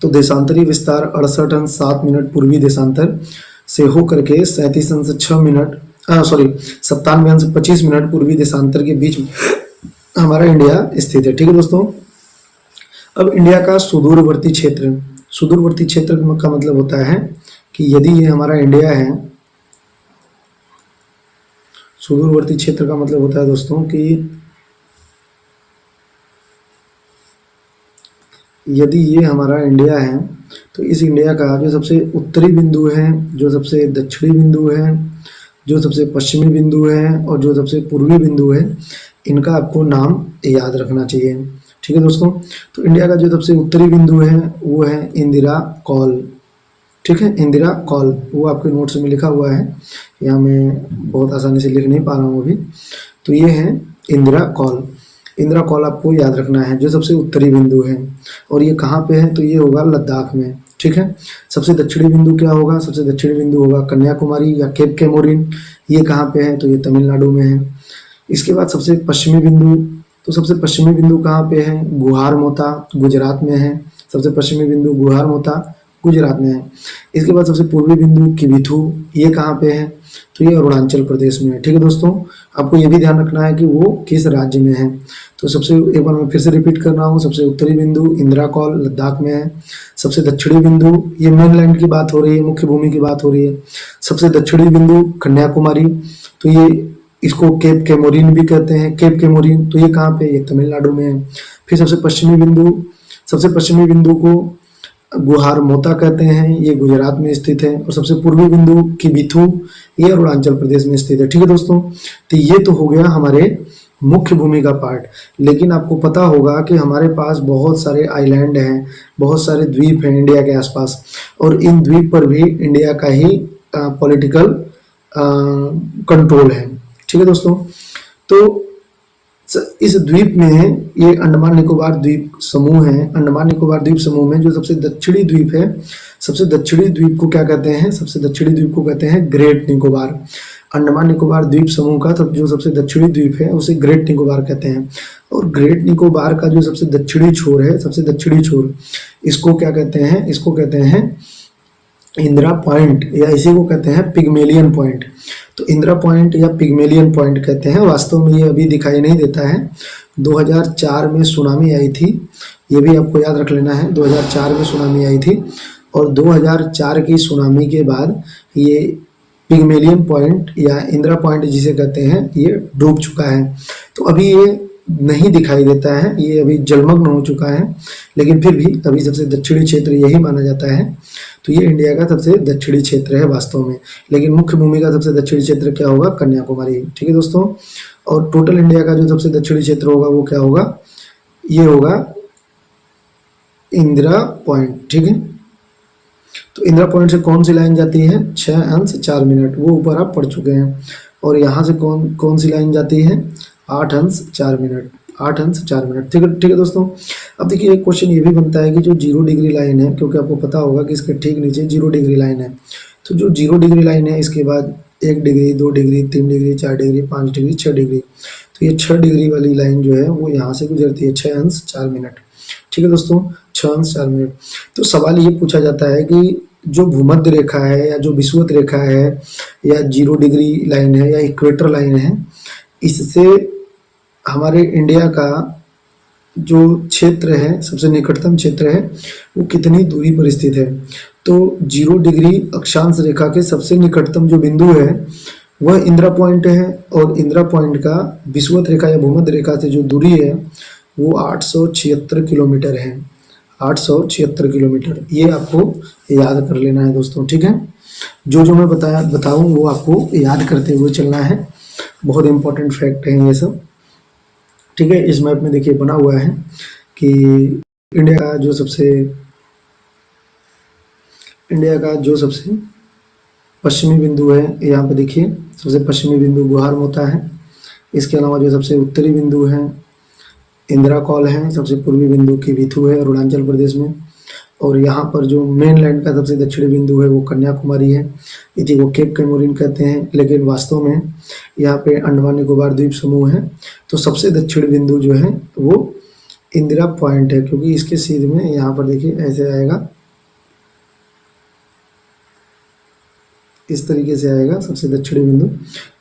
तो देशांतरी विस्तार 68 अंश 7 मिनट पूर्वी देशांतर से होकर के 37 अंश 6 मिनट 97 अंश 25 मिनट पूर्वी देशांतर के बीच हमारा इंडिया स्थित है। ठीक है दोस्तों, अब इंडिया का सुदूरवर्ती क्षेत्र, सुदूरवर्ती क्षेत्र का मतलब होता है कि यदि ये हमारा इंडिया है, सुदूरवर्ती क्षेत्र का मतलब होता है दोस्तों कि यदि ये हमारा इंडिया है तो इस इंडिया का जो सबसे उत्तरी बिंदु है, जो सबसे दक्षिणी बिंदु है, जो सबसे पश्चिमी बिंदु है और जो सबसे पूर्वी बिंदु है, इनका आपको नाम याद रखना चाहिए। ठीक है दोस्तों, तो इंडिया का जो सबसे उत्तरी बिंदु है वो है इंदिरा कॉल। ठीक है, इंदिरा कॉल, वो आपके नोट्स में लिखा हुआ है, यहाँ मैं बहुत आसानी से लिख नहीं पा रहा हूँ अभी। तो ये है इंदिरा कॉल। इंदिरा कॉल आपको याद रखना है, जो सबसे उत्तरी बिंदु है। और ये कहाँ पे है, तो ये होगा लद्दाख में। ठीक है, सबसे दक्षिणी बिंदु क्या होगा, सबसे दक्षिणी बिंदु होगा कन्याकुमारी या केप केमोरिन। ये कहाँ पे है, तो ये तमिलनाडु में है। इसके बाद सबसे पश्चिमी बिंदु, तो सबसे पश्चिमी बिंदु कहाँ पे है, गुहार मोता गुजरात में है। सबसे पश्चिमी बिंदु गुहार मोता गुजरात में है। इसके बाद सबसे पूर्वी बिंदु किबिथु, ये कहाँ पे है, तो ये अरुणाचल प्रदेश में है। ठीक है दोस्तों, आपको ये भी ध्यान रखना है कि वो किस राज्य में है। तो सबसे एक बार मैं फिर से रिपीट कर रहा हूँ, सबसे उत्तरी बिंदु इंदिरा कॉल लद्दाख में है। सबसे दक्षिणी बिंदु, ये मेनलैंड की बात हो रही है, मुख्य भूमि की बात हो रही है। सबसे दक्षिणी बिंदु कन्याकुमारी, तो ये इसको केप केमोरिन भी कहते हैं, केप केमोरिन, तो ये कहाँ पे, ये तमिलनाडु में है। फिर सबसे पश्चिमी बिंदु, सबसे पश्चिमी बिंदु को गुहार मोता कहते हैं, ये गुजरात में स्थित है। और सबसे पूर्वी बिंदु किबिथु, ये अरुणाचल प्रदेश में स्थित है। ठीक है दोस्तों, तो ये तो हो गया हमारे मुख्य भूमि का पार्ट। लेकिन आपको पता होगा कि हमारे पास बहुत सारे आइलैंड हैं, बहुत सारे द्वीप हैं इंडिया के आसपास, और इन द्वीप पर भी इंडिया का ही पॉलिटिकल कंट्रोल है। ठीक है दोस्तों, तो इस द्वीप में ये अंडमान निकोबार द्वीप समूह है। अंडमान निकोबार द्वीप समूह में जो सबसे दक्षिणी द्वीप है, सबसे दक्षिणी द्वीप को क्या कहते हैं, सबसे दक्षिणी द्वीप को कहते हैं ग्रेट निकोबार। अंडमान निकोबार द्वीप समूह का जो सबसे दक्षिणी द्वीप है उसे ग्रेट निकोबार कहते हैं। और ग्रेट निकोबार का जो सबसे दक्षिणी छोर है, सबसे दक्षिणी छोर, इसको क्या कहते हैं, इसको कहते हैं इंदिरा पॉइंट, या इसी को कहते हैं पिग्मेलियन पॉइंट। तो इंदिरा पॉइंट या पिग्मेलियन पॉइंट कहते हैं। वास्तव में ये अभी दिखाई नहीं देता है। 2004 में सुनामी आई थी, ये भी आपको याद रख लेना है। 2004 में सुनामी आई थी और 2004 की सुनामी के बाद ये पिग्मेलियन पॉइंट या इंदिरा पॉइंट जिसे कहते हैं, ये डूब चुका है। तो अभी ये नहीं दिखाई देता है, ये अभी जलमग्न हो चुका है। लेकिन फिर भी अभी सबसे दक्षिणी क्षेत्र यही माना जाता है। तो ये इंडिया का सबसे दक्षिणी क्षेत्र है वास्तव में। लेकिन मुख्य भूमि का सबसे दक्षिणी क्षेत्र क्या होगा, कन्याकुमारी। ठीक है दोस्तों, और टोटल इंडिया का जो सबसे दक्षिणी क्षेत्र होगा वो क्या होगा, ये होगा इंदिरा पॉइंट। ठीक है, तो इंदिरा पॉइंट से कौन सी लाइन जाती है, 6 अंश 4 मिनट, वो ऊपर आप पढ़ चुके हैं। और यहाँ से कौन सी लाइन जाती है, 8 अंश 4 मिनट, 8 अंश 4 मिनट। ठीक है दोस्तों, अब देखिए एक क्वेश्चन ये भी बनता है कि जो 0 डिग्री लाइन है, क्योंकि आपको पता होगा कि इसके ठीक नीचे 0 डिग्री लाइन है। तो जो 0 डिग्री लाइन है, इसके बाद 1 degree 2 degree 3 degree 4 degree 5 degree 6 degree, तो ये 6 डिग्री वाली लाइन जो है वो यहाँ से गुजरती है, 6 अंश 4 मिनट। ठीक है दोस्तों, 6 अंश 4 मिनट। तो सवाल ये पूछा जाता है कि जो भूमध्य रेखा है या जो विषुवत रेखा है या 0 डिग्री लाइन है या इक्वेटर लाइन है, इससे हमारे इंडिया का जो क्षेत्र है, सबसे निकटतम क्षेत्र है, वो कितनी दूरी पर स्थित है। तो 0 डिग्री अक्षांश रेखा के सबसे निकटतम जो बिंदु है वह इंदिरा पॉइंट है। और इंदिरा पॉइंट का विषुवत रेखा या भूमध्य रेखा से जो दूरी है वो 876 किलोमीटर है, 876 किलोमीटर। ये आपको याद कर लेना है दोस्तों। ठीक है, जो मैं बताऊं वो आपको याद करते हुए चलना है। बहुत इंपॉर्टेंट फैक्ट है ये सब। ठीक है, इस मैप में देखिए बना हुआ है कि इंडिया का जो सबसे पश्चिमी बिंदु है, यहाँ पे देखिए सबसे पश्चिमी बिंदु गुहार मोता है। इसके अलावा जो सबसे उत्तरी बिंदु है इंदिरा कॉल है। सबसे पूर्वी बिंदु किबिथु है अरुणाचल प्रदेश में। और यहाँ पर जो मेन लैंड का सबसे दक्षिणी बिंदु है वो कन्याकुमारी है, इसी को केप कैमोरिन कहते हैं, लेकिन वास्तव में यहाँ पे अंडमान निकोबार द्वीप समूह है। तो सबसे दक्षिणी बिंदु जो है वो इंदिरा पॉइंट है, क्योंकि इसके सीध में यहाँ पर देखिए ऐसे आएगा, इस तरीके से आएगा सबसे दक्षिणी बिंदु।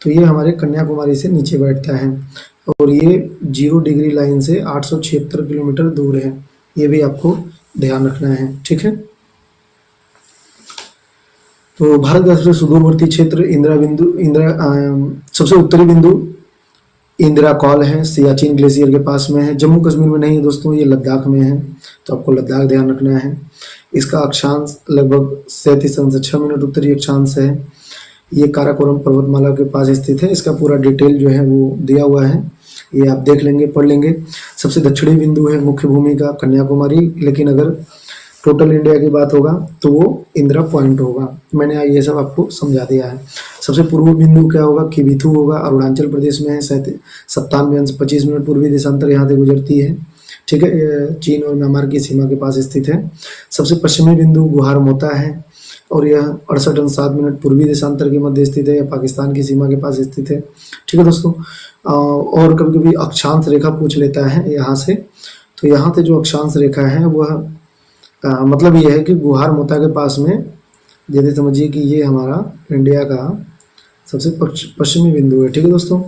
तो ये हमारे कन्याकुमारी से नीचे बैठता है और ये 0 डिग्री लाइन से 876 किलोमीटर दूर है, ये भी आपको ध्यान रखना है, ठीक है। तो भारत का सबसे सुदूरवर्ती क्षेत्र सबसे उत्तरी बिंदु इंदिरा कॉल है, सियाचिन ग्लेशियर के पास में है। जम्मू कश्मीर में नहीं है दोस्तों, ये लद्दाख में है, तो आपको लद्दाख ध्यान रखना है। इसका अक्षांश लगभग 37.6 उत्तरी अक्षांश है। ये काराकोरम पर्वतमाला के पास स्थित है। इसका पूरा डिटेल जो है वो दिया हुआ है, ये आप देख लेंगे, पढ़ लेंगे। सबसे दक्षिणी बिंदु है मुख्य भूमि का कन्याकुमारी, लेकिन अगर टोटल इंडिया की बात होगा तो वो इंदिरा पॉइंट होगा। मैंने ये सब आपको समझा दिया है। सबसे पूर्व बिंदु क्या होगा, किबिथु होगा, अरुणाचल प्रदेश में है। 97.25 पूर्वी देशांतर यहाँ से गुजरती है, ठीक है। चीन और म्यांमार की सीमा के पास स्थित है। सबसे पश्चिमी बिंदु गुहार मोता है और यह 68.7 पूर्वी देशांतर के मध्य स्थित है, या पाकिस्तान की सीमा के पास स्थित है, ठीक है दोस्तों। और कभी कभी अक्षांश रेखा पूछ लेता है यहाँ से, तो यहाँ से जो अक्षांश रेखा है वह मतलब ये है कि गुहार मोता के पास में, जैसे समझिए कि ये हमारा इंडिया का सबसे पश्चिमी बिंदु है, ठीक है दोस्तों।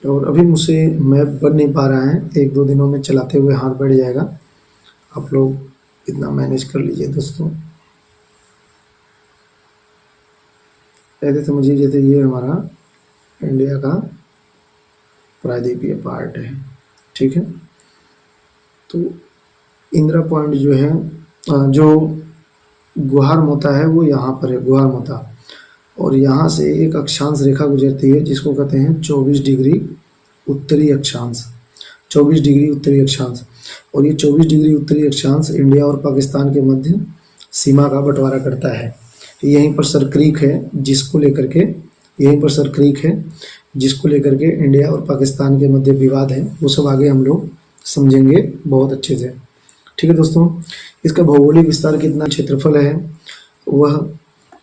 और अभी मुझसे मैप बन नहीं पा रहा है, 1-2 दिनों में चलाते हुए हाथ बैठ जाएगा, आप लोग इतना मैनेज कर लीजिए दोस्तों। ऐसे समझिए जैसे ये हमारा इंडिया का प्रायद्वीपीय पार्ट है, ठीक है। तो इंदिरा पॉइंट जो है, जो गुहार मोता है वो यहाँ पर है, गुहार मोता, और यहाँ से एक अक्षांश रेखा गुजरती है जिसको कहते हैं 24 डिग्री उत्तरी अक्षांश, 24 डिग्री उत्तरी अक्षांश। और ये 24 डिग्री उत्तरी अक्षांश इंडिया और पाकिस्तान के मध्य सीमा का बंटवारा करता है। यहीं पर सर क्रीक है जिसको लेकर के, यहीं पर सर क्रीक है जिसको लेकर के इंडिया और पाकिस्तान के मध्य विवाद है, वो सब आगे हम लोग समझेंगे बहुत अच्छे से, ठीक है दोस्तों। इसका भौगोलिक विस्तार कितना, क्षेत्रफल है वह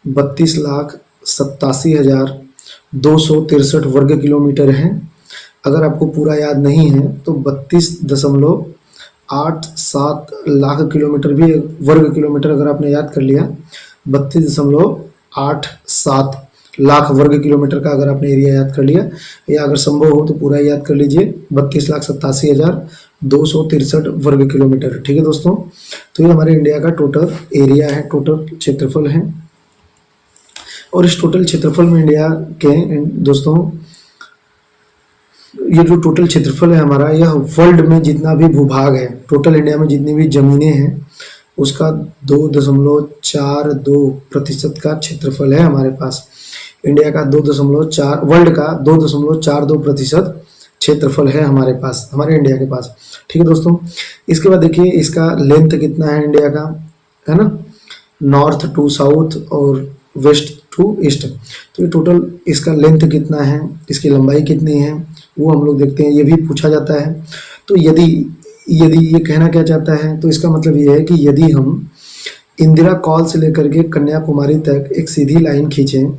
32,87,263 वर्ग किलोमीटर है। अगर आपको पूरा याद नहीं है तो 32.87 लाख किलोमीटर भी वर्ग किलोमीटर अगर आपने याद कर लिया, 32.87 लाख वर्ग किलोमीटर का अगर आपने एरिया याद कर लिया, या अगर संभव हो तो पूरा याद कर लीजिए, 32,87,263 वर्ग किलोमीटर, ठीक है दोस्तों। तो ये हमारे इंडिया का टोटल एरिया है, टोटल क्षेत्रफल है। और इस टोटल क्षेत्रफल में इंडिया के दोस्तों, ये जो टोटल क्षेत्रफल है हमारा, यह वर्ल्ड में जितना भी भूभाग है, टोटल इंडिया में जितनी भी जमीनें हैं उसका 2.42% का क्षेत्रफल है हमारे पास। इंडिया का 2.4, वर्ल्ड का 2.42% क्षेत्रफल है हमारे पास, हमारे इंडिया के पास, ठीक है दोस्तों। इसके बाद देखिए इसका लेंथ कितना है इंडिया का, है ना, नॉर्थ टू साउथ और वेस्ट टू ईस्ट। तो ये टोटल इसका लेंथ कितना है, इसकी लंबाई कितनी है, वो हम लोग देखते हैं, ये भी पूछा जाता है। तो यदि ये कहना क्या चाहता है, तो इसका मतलब ये है कि यदि हम इंदिरा कॉल से लेकर के कन्याकुमारी तक एक सीधी लाइन खींचें,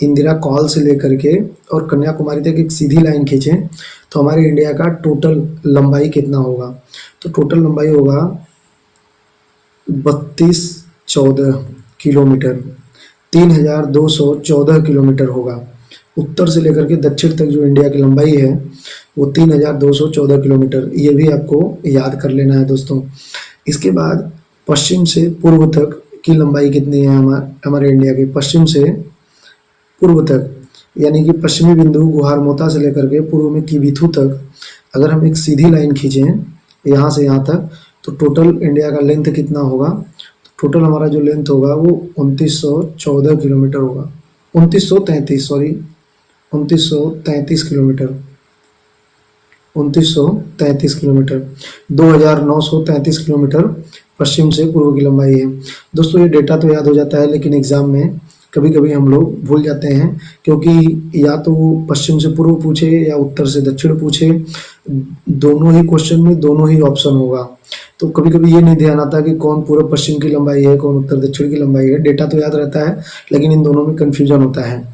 इंदिरा कॉल से लेकर के और कन्याकुमारी तक एक सीधी लाइन खींचें, तो हमारे इंडिया का टोटल लंबाई कितना होगा, तो टोटल लंबाई होगा 3214 किलोमीटर, 3214 किलोमीटर होगा। उत्तर से लेकर के दक्षिण तक जो इंडिया की लंबाई है वो 3214 किलोमीटर, ये भी आपको याद कर लेना है दोस्तों। इसके बाद पश्चिम से पूर्व तक की लंबाई कितनी है हमारे इंडिया की, पश्चिम से पूर्व तक, यानी कि पश्चिमी बिंदु गुहार मोता से लेकर के पूर्व में किबिथु तक अगर हम एक सीधी लाइन खींचें यहाँ से यहाँ तक, तो टोटल इंडिया का लेंथ कितना होगा, तो टोटल हमारा जो लेंथ होगा वो 2914 किलोमीटर होगा, 2933 किलोमीटर, 2933 किलोमीटर, 2933 किलोमीटर पश्चिम से पूर्व की लंबाई है दोस्तों। ये डेटा तो याद हो जाता है, लेकिन एग्जाम में कभी कभी हम लोग भूल जाते हैं, क्योंकि या तो वो पश्चिम से पूर्व पूछे या उत्तर से दक्षिण पूछे, दोनों ही क्वेश्चन में दोनों ही ऑप्शन होगा। तो कभी कभी ये नहीं ध्यान आता कि कौन पूर्व पश्चिम की लंबाई है, कौन उत्तर दक्षिण की लंबाई है। डेटा तो याद रहता है लेकिन इन दोनों में कन्फ्यूजन होता है।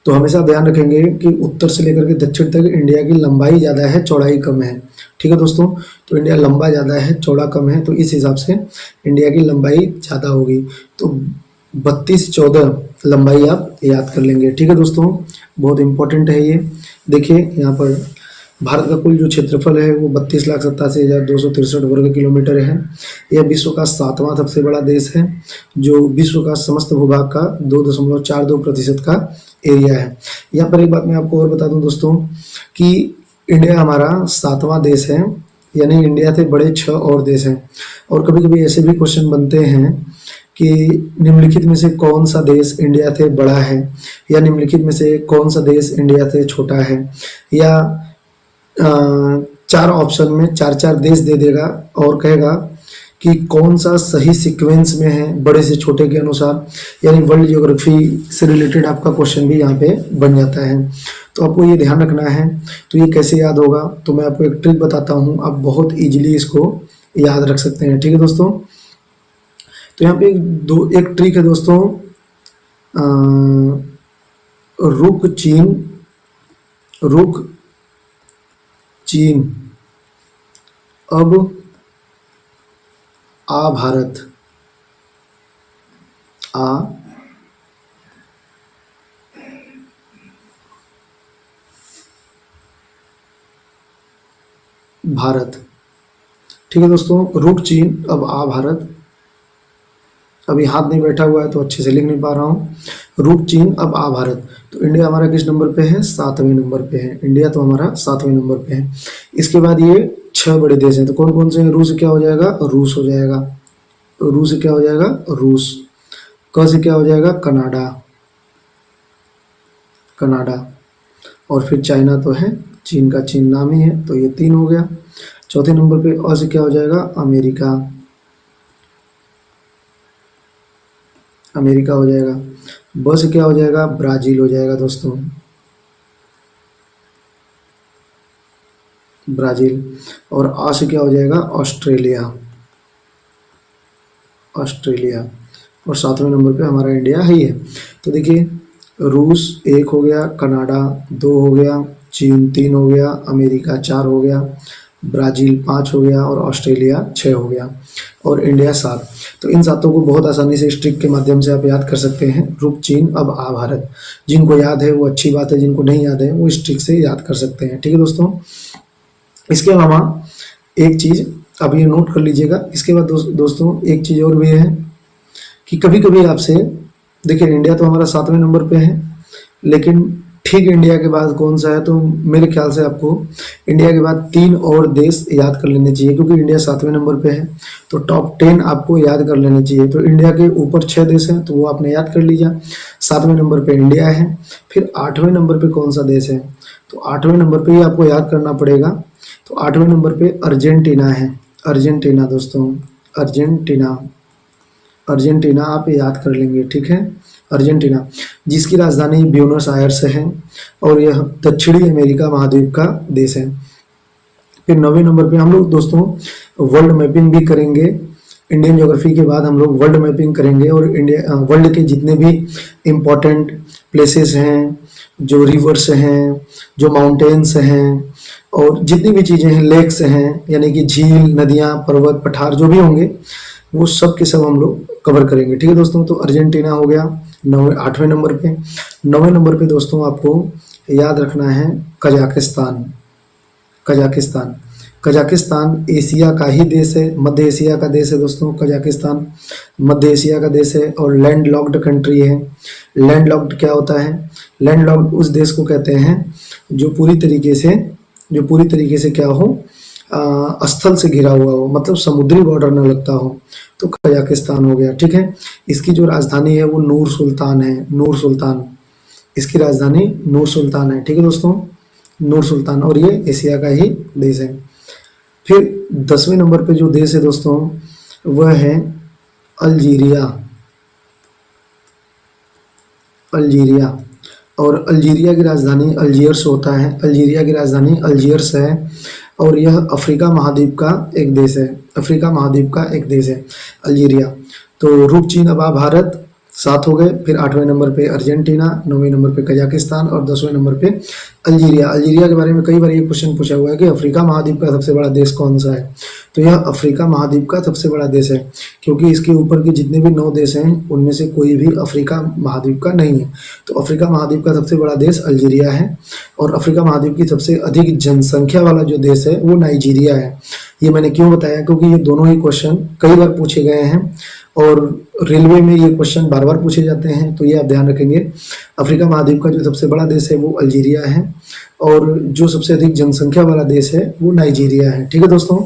तो हमेशा ध्यान रखेंगे कि उत्तर से लेकर के दक्षिण तक इंडिया की लंबाई ज़्यादा है, चौड़ाई कम है। ठीक है दोस्तों, तो इंडिया लंबा ज़्यादा है, चौड़ा कम है, तो इस हिसाब से इंडिया की लंबाई ज़्यादा होगी। तो 32-14 लंबाई आप याद कर लेंगे। ठीक है दोस्तों, बहुत इंपॉर्टेंट है ये। देखिए यहाँ पर भारत का कुल जो क्षेत्रफल है वो 32,87,263 वर्ग किलोमीटर है। यह विश्व का 7वां सबसे बड़ा देश है, जो विश्व का समस्त भूभाग का 2.42% का एरिया है। यहाँ पर एक बात मैं आपको और बता दूं दोस्तों कि इंडिया हमारा 7वां देश है, यानी इंडिया से बड़े 6 और देश हैं। और कभी कभी ऐसे भी क्वेश्चन बनते हैं कि निम्नलिखित में से कौन सा देश इंडिया से बड़ा है, या निम्नलिखित में से कौन सा देश इंडिया से छोटा है, या 4 ऑप्शन में 4-4 देश दे देगा और कहेगा कि कौन सा सही सीक्वेंस में है बड़े से छोटे के अनुसार, यानी वर्ल्ड ज्योग्राफी से रिलेटेड आपका क्वेश्चन भी यहाँ पे बन जाता है। तो आपको ये ध्यान रखना है। तो ये कैसे याद होगा, तो मैं आपको एक ट्रिक बताता हूँ, आप बहुत इजीली इसको याद रख सकते हैं। ठीक है दोस्तों, तो यहाँ पे एक ट्रिक है दोस्तों, रुक चीन अब आ भारत, आ भारत। ठीक है दोस्तों, रुक चीन अब आ भारत। अभी हाथ नहीं बैठा हुआ है तो अच्छे से लिख नहीं पा रहा हूँ। रुक चीन अब आ भारत। तो इंडिया हमारा किस नंबर पे है, 7वें नंबर पे है। इंडिया तो हमारा 7वें नंबर पे है। इसके बाद ये 6 बड़े देश हैं, तो कौन कौन से हैं। रूस से क्या हो जाएगा, रूस हो जाएगा। रूस से क्या हो जाएगा, रूस। क से क्या हो जाएगा, कनाडा, कनाडा। और फिर चाइना तो है, चीन का चीन नाम ही है, तो ये 3 हो गया। चौथे नंबर पे अ से क्या हो जाएगा, अमेरिका, अमेरिका हो जाएगा। ब से क्या हो जाएगा, ब्राज़ील हो जाएगा दोस्तों, ब्राज़ील। और आ से क्या हो जाएगा, ऑस्ट्रेलिया, ऑस्ट्रेलिया। और 7वें नंबर पे हमारा इंडिया ही है। तो देखिए, रूस 1 हो गया, कनाडा 2 हो गया, चीन 3 हो गया, अमेरिका 4 हो गया, ब्राज़ील 5 हो गया और ऑस्ट्रेलिया 6 हो गया, और इंडिया 7। तो इन 7 को बहुत आसानी से इस ट्रिक के माध्यम से आप याद कर सकते हैं। रुक चीन अब आ भारत। जिनको याद है वो अच्छी बात है, जिनको नहीं याद है वो इस ट्रिक से याद कर सकते हैं। ठीक है दोस्तों, इसके अलावा एक चीज़ आप ये नोट कर लीजिएगा। इसके बाद दोस्तों एक चीज़ और भी है कि कभी कभी आपसे, देखिए इंडिया तो हमारा 7वें नंबर पे है, लेकिन ठीक इंडिया के बाद कौन सा है, तो मेरे ख्याल से आपको इंडिया के बाद 3 और देश याद कर लेने चाहिए, क्योंकि इंडिया 7वें नंबर पे है। तो टॉप 10 आपको याद कर लेने चाहिए। तो इंडिया के ऊपर 6 देश हैं, तो वो आपने याद कर लीजिए। 7वें नंबर पे इंडिया है। फिर 8वें नंबर पे कौन सा देश है, तो 8वें नंबर पे ही आपको याद करना पड़ेगा। तो 8वें नंबर पे अर्जेंटीना है, अर्जेंटीना दोस्तों, अर्जेंटीना, अर्जेंटीना आप याद कर लेंगे। ठीक है, अर्जेंटीना, जिसकी राजधानी ब्यूनस आयर्स है, और यह दक्षिणी अमेरिका महाद्वीप का देश है। फिर 9वें नंबर पे हम लोग दोस्तों वर्ल्ड मैपिंग भी करेंगे। इंडियन ज्योग्राफी के बाद हम लोग वर्ल्ड मैपिंग करेंगे, और इंडिया वर्ल्ड के जितने भी इम्पोर्टेंट प्लेसेस हैं, जो रिवर्स हैं, जो माउंटेन्स हैं, और जितनी भी चीज़ें हैं, लेक्स हैं, यानी कि झील, नदियाँ, पर्वत, पठार जो भी होंगे, वो सब के सब हम लोग कवर करेंगे। ठीक है दोस्तों, तो अर्जेंटीना हो गया 8वें नंबर पे। 9वें नंबर पे दोस्तों आपको याद रखना है कजाकिस्तान, कजाकिस्तान। कजाकिस्तान एशिया का ही देश है, मध्य एशिया का देश है दोस्तों। कजाकिस्तान मध्य एशिया का देश है और लैंड लॉक्ड कंट्री है। लैंड लॉक्ड क्या होता है, लैंड लॉक्ड उस देश को कहते हैं जो पूरी तरीके से क्या हो, स्थल से घिरा हुआ हो, मतलब समुद्री बॉर्डर न लगता हो, तो कजाकिस्तान हो गया। ठीक है, इसकी जो राजधानी है वो नूर सुल्तान है, नूर सुल्तान, इसकी राजधानी नूर सुल्तान है। ठीक है दोस्तों, नूर सुल्तान, और ये एशिया का ही देश है। फिर 10वें नंबर पे जो देश है दोस्तों वह है अल्जीरिया, अल्जीरिया। और अल्जीरिया की राजधानी अल्जियर्स होता है, अल्जीरिया की राजधानी अल्जियर्स है। और यह अफ्रीका महाद्वीप का एक देश है, अफ्रीका महाद्वीप का एक देश है अल्जीरिया। तो रूप चीन, अब भारत 7 हो गए, फिर 8वें नंबर पे अर्जेंटीना, 9वें नंबर पे कजाकिस्तान और 10वें नंबर पे अल्जीरिया। अल्जीरिया के बारे में कई बार ये क्वेश्चन पूछा हुआ है कि अफ्रीका महाद्वीप का सबसे बड़ा देश कौन सा है, तो यह अफ्रीका महाद्वीप का सबसे बड़ा देश है, क्योंकि इसके ऊपर के जितने भी 9 देश हैं उनमें से कोई भी अफ्रीका महाद्वीप का नहीं है। तो अफ्रीका महाद्वीप का सबसे बड़ा देश अल्जीरिया है। और अफ्रीका महाद्वीप की सबसे अधिक जनसंख्या वाला जो देश है वो नाइजीरिया है। ये मैंने क्यों बताया, क्योंकि ये दोनों ही क्वेश्चन कई बार पूछे गए हैं और रेलवे में ये क्वेश्चन बार बार पूछे जाते हैं, तो ये आप ध्यान रखेंगे। अफ्रीका महाद्वीप का जो सबसे बड़ा देश है वो अल्जीरिया है, और जो सबसे अधिक जनसंख्या वाला देश है वो नाइजीरिया है। ठीक है दोस्तों,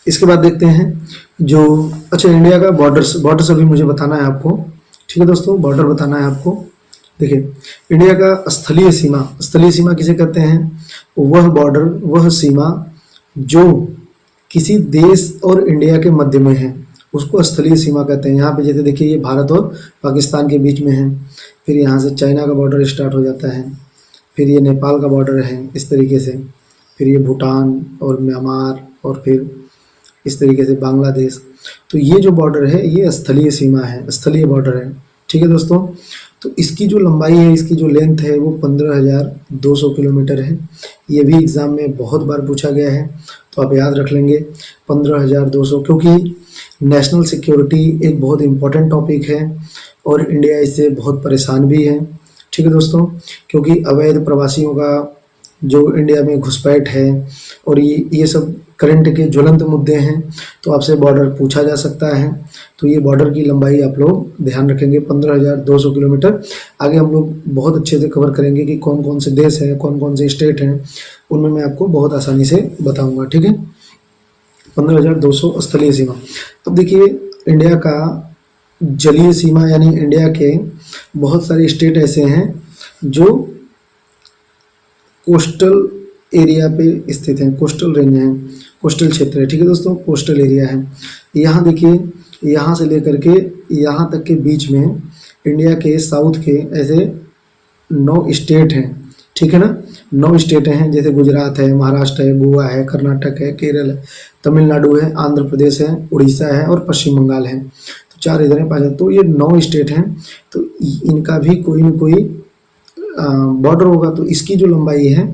इसके बाद देखते हैं जो, अच्छा इंडिया का बॉर्डर्स अभी मुझे बताना है आपको। ठीक है दोस्तों, बॉर्डर बताना है आपको। देखिए, इंडिया का स्थलीय सीमा किसे कहते हैं? वह बॉर्डर, वह सीमा जो किसी देश और इंडिया के मध्य में है उसको स्थलीय सीमा कहते हैं। यहाँ पे जैसे देखिए, ये भारत और पाकिस्तान के बीच में है, फिर यहाँ से चाइना का बॉर्डर स्टार्ट हो जाता है, फिर ये नेपाल का बॉर्डर है इस तरीके से, फिर ये भूटान और म्यांमार, और फिर इस तरीके से बांग्लादेश। तो ये जो बॉर्डर है ये स्थलीय सीमा है, स्थलीय बॉर्डर है। ठीक है दोस्तों, तो इसकी जो लंबाई है, इसकी जो लेंथ है वो 15,200 किलोमीटर है। ये भी एग्ज़ाम में बहुत बार पूछा गया है, तो आप याद रख लेंगे 15,200, क्योंकि नेशनल सिक्योरिटी एक बहुत इम्पोर्टेंट टॉपिक है और इंडिया इससे बहुत परेशान भी है। ठीक है दोस्तों, क्योंकि अवैध प्रवासियों का जो इंडिया में घुसपैठ है और ये सब करंट के ज्वलंत मुद्दे हैं, तो आपसे बॉर्डर पूछा जा सकता है। तो ये बॉर्डर की लंबाई आप लोग ध्यान रखेंगे 15,200 किलोमीटर। आगे हम लोग बहुत अच्छे से कवर करेंगे कि कौन कौन से देश हैं, कौन कौन से स्टेट हैं, उनमें मैं आपको बहुत आसानी से बताऊंगा। ठीक है, 15,200 स्थलीय सीमा। अब देखिए, इंडिया का जलीय सीमा यानी इंडिया के बहुत सारे स्टेट ऐसे हैं जो कोस्टल एरिया पे स्थित हैं, कोस्टल रेंज है, कोस्टल क्षेत्र है। ठीक है दोस्तों, कोस्टल एरिया है। यहाँ देखिए, यहाँ से लेकर के यहाँ तक के बीच में इंडिया के साउथ के ऐसे 9 स्टेट हैं। ठीक है ना, 9 स्टेट हैं, जैसे गुजरात है, महाराष्ट्र है, गोवा है, कर्नाटक है, केरल है, तमिलनाडु है, आंध्र प्रदेश है, उड़ीसा है और पश्चिम बंगाल है। तो 4 इधर है, 5। तो ये 9 स्टेट हैं, तो इनका भी कोई न कोई बॉर्डर होगा। तो इसकी जो लंबाई है,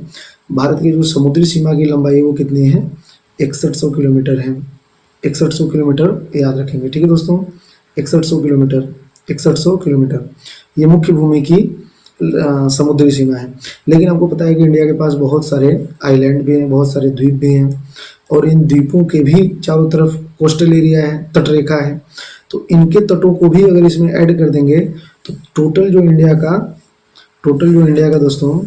भारत की जो समुद्री सीमा की लंबाई है वो कितनी है? 6100 किलोमीटर है। 6100 किलोमीटर याद रखेंगे। ठीक है दोस्तों, 6100 किलोमीटर, 6100 किलोमीटर ये मुख्य भूमि की समुद्री सीमा है। लेकिन आपको पता है कि इंडिया के पास बहुत सारे आइलैंड भी हैं, बहुत सारे द्वीप भी हैं, और इन द्वीपों के भी चारों तरफ कोस्टल एरिया है, तटरेखा है। तो इनके तटों को भी अगर इसमें ऐड कर देंगे तो टोटल जो इंडिया का दोस्तों,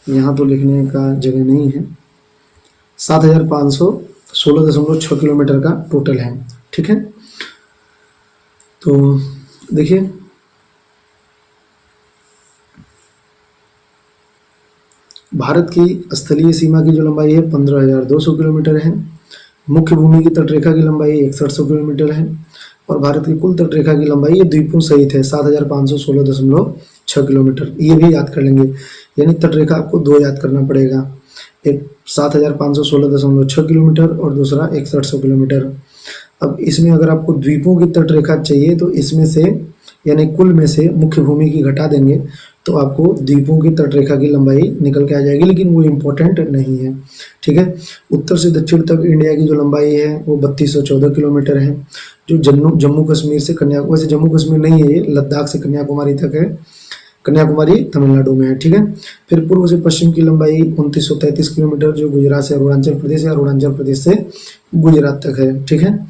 यहाँ तो लिखने का जगह नहीं है, 7,516.6 किलोमीटर का टोटल है। ठीक है, तो देखिए, भारत की स्थलीय सीमा की जो लंबाई है 15,200 किलोमीटर है। मुख्य भूमि की तटरेखा की लंबाई 6100 किलोमीटर है, और भारत की कुल तटरेखा की लंबाई ये द्वीपों सहित है 7,516.6 किलोमीटर। ये भी याद कर लेंगे, यानी तटरेखा आपको 2 याद करना पड़ेगा, एक 7,516.6 किलोमीटर और दूसरा 6100 किलोमीटर। अब इसमें अगर आपको द्वीपों की तटरेखा चाहिए तो इसमें से यानी कुल में से मुख्य भूमि की घटा देंगे तो आपको द्वीपों की तटरेखा की लंबाई निकल के आ जाएगी, लेकिन वो इम्पोर्टेंट नहीं है। ठीक है, उत्तर से दक्षिण तक इंडिया की जो लंबाई है वो 3214 किलोमीटर है, जो जम्मू कश्मीर से कन्याकुमारी, वैसे जम्मू कश्मीर नहीं है, ये लद्दाख से कन्याकुमारी तक है, कन्याकुमारी तमिलनाडु में है। ठीक है, फिर पूर्व से पश्चिम की लंबाई 2933 किलोमीटर, जो गुजरात से अरुणाचल प्रदेश है, अरुणाचल प्रदेश से गुजरात तक है। ठीक है,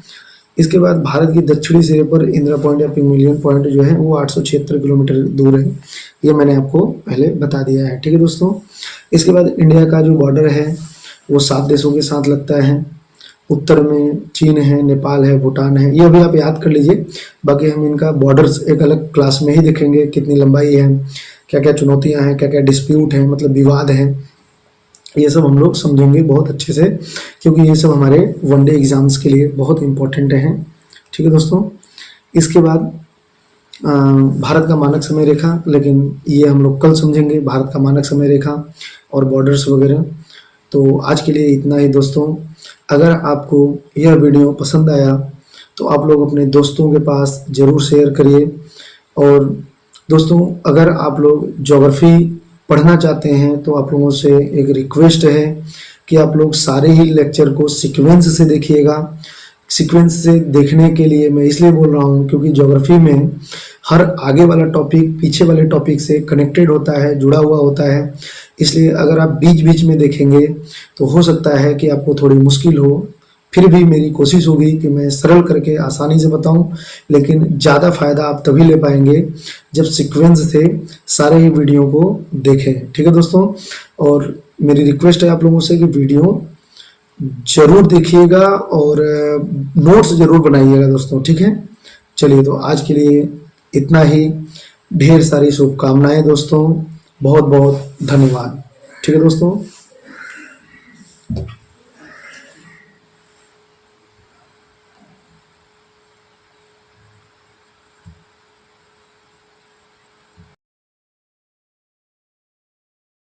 इसके बाद भारत की दक्षिणी सिरे पर इंदिरा पॉइंट या पिगमिलियन पॉइंट जो है वो 876 किलोमीटर दूर है, ये मैंने आपको पहले बता दिया है। ठीक है दोस्तों, इसके बाद इंडिया का जो बॉर्डर है वो 7 देशों के साथ लगता है। उत्तर में चीन है, नेपाल है, भूटान है, ये अभी आप याद कर लीजिए। बाकी हम इनका बॉर्डर्स एक अलग क्लास में ही देखेंगे, कितनी लंबाई है, क्या क्या चुनौतियां हैं, क्या क्या डिस्प्यूट है, मतलब विवाद है, ये सब हम लोग समझेंगे बहुत अच्छे से, क्योंकि ये सब हमारे वनडे एग्जाम्स के लिए बहुत इंपॉर्टेंट हैं। ठीक है दोस्तों, इसके बाद भारत का मानक समय रेखा, लेकिन ये हम लोग कल समझेंगे, भारत का मानक समय रेखा और बॉर्डर्स वगैरह। तो आज के लिए इतना ही दोस्तों। अगर आपको यह वीडियो पसंद आया तो आप लोग अपने दोस्तों के पास ज़रूर शेयर करिए। और दोस्तों, अगर आप लोग ज्योग्राफी पढ़ना चाहते हैं तो आप लोगों से एक रिक्वेस्ट है कि आप लोग सारे ही लेक्चर को सीक्वेंस से देखिएगा। सीक्वेंस से देखने के लिए मैं इसलिए बोल रहा हूँ क्योंकि ज्योग्राफी में हर आगे वाला टॉपिक पीछे वाले टॉपिक से कनेक्टेड होता है, जुड़ा हुआ होता है। इसलिए अगर आप बीच बीच में देखेंगे तो हो सकता है कि आपको थोड़ी मुश्किल हो। फिर भी मेरी कोशिश होगी कि मैं सरल करके आसानी से बताऊं, लेकिन ज़्यादा फायदा आप तभी ले पाएंगे जब सीक्वेंस से सारे ही वीडियो को देखें। ठीक है दोस्तों, और मेरी रिक्वेस्ट है आप लोगों से कि वीडियो जरूर देखिएगा और नोट्स जरूर बनाइएगा दोस्तों। ठीक है, चलिए तो आज के लिए इतना ही। ढेर सारी शुभकामनाएं दोस्तों, बहुत बहुत धन्यवाद। ठीक है दोस्तों।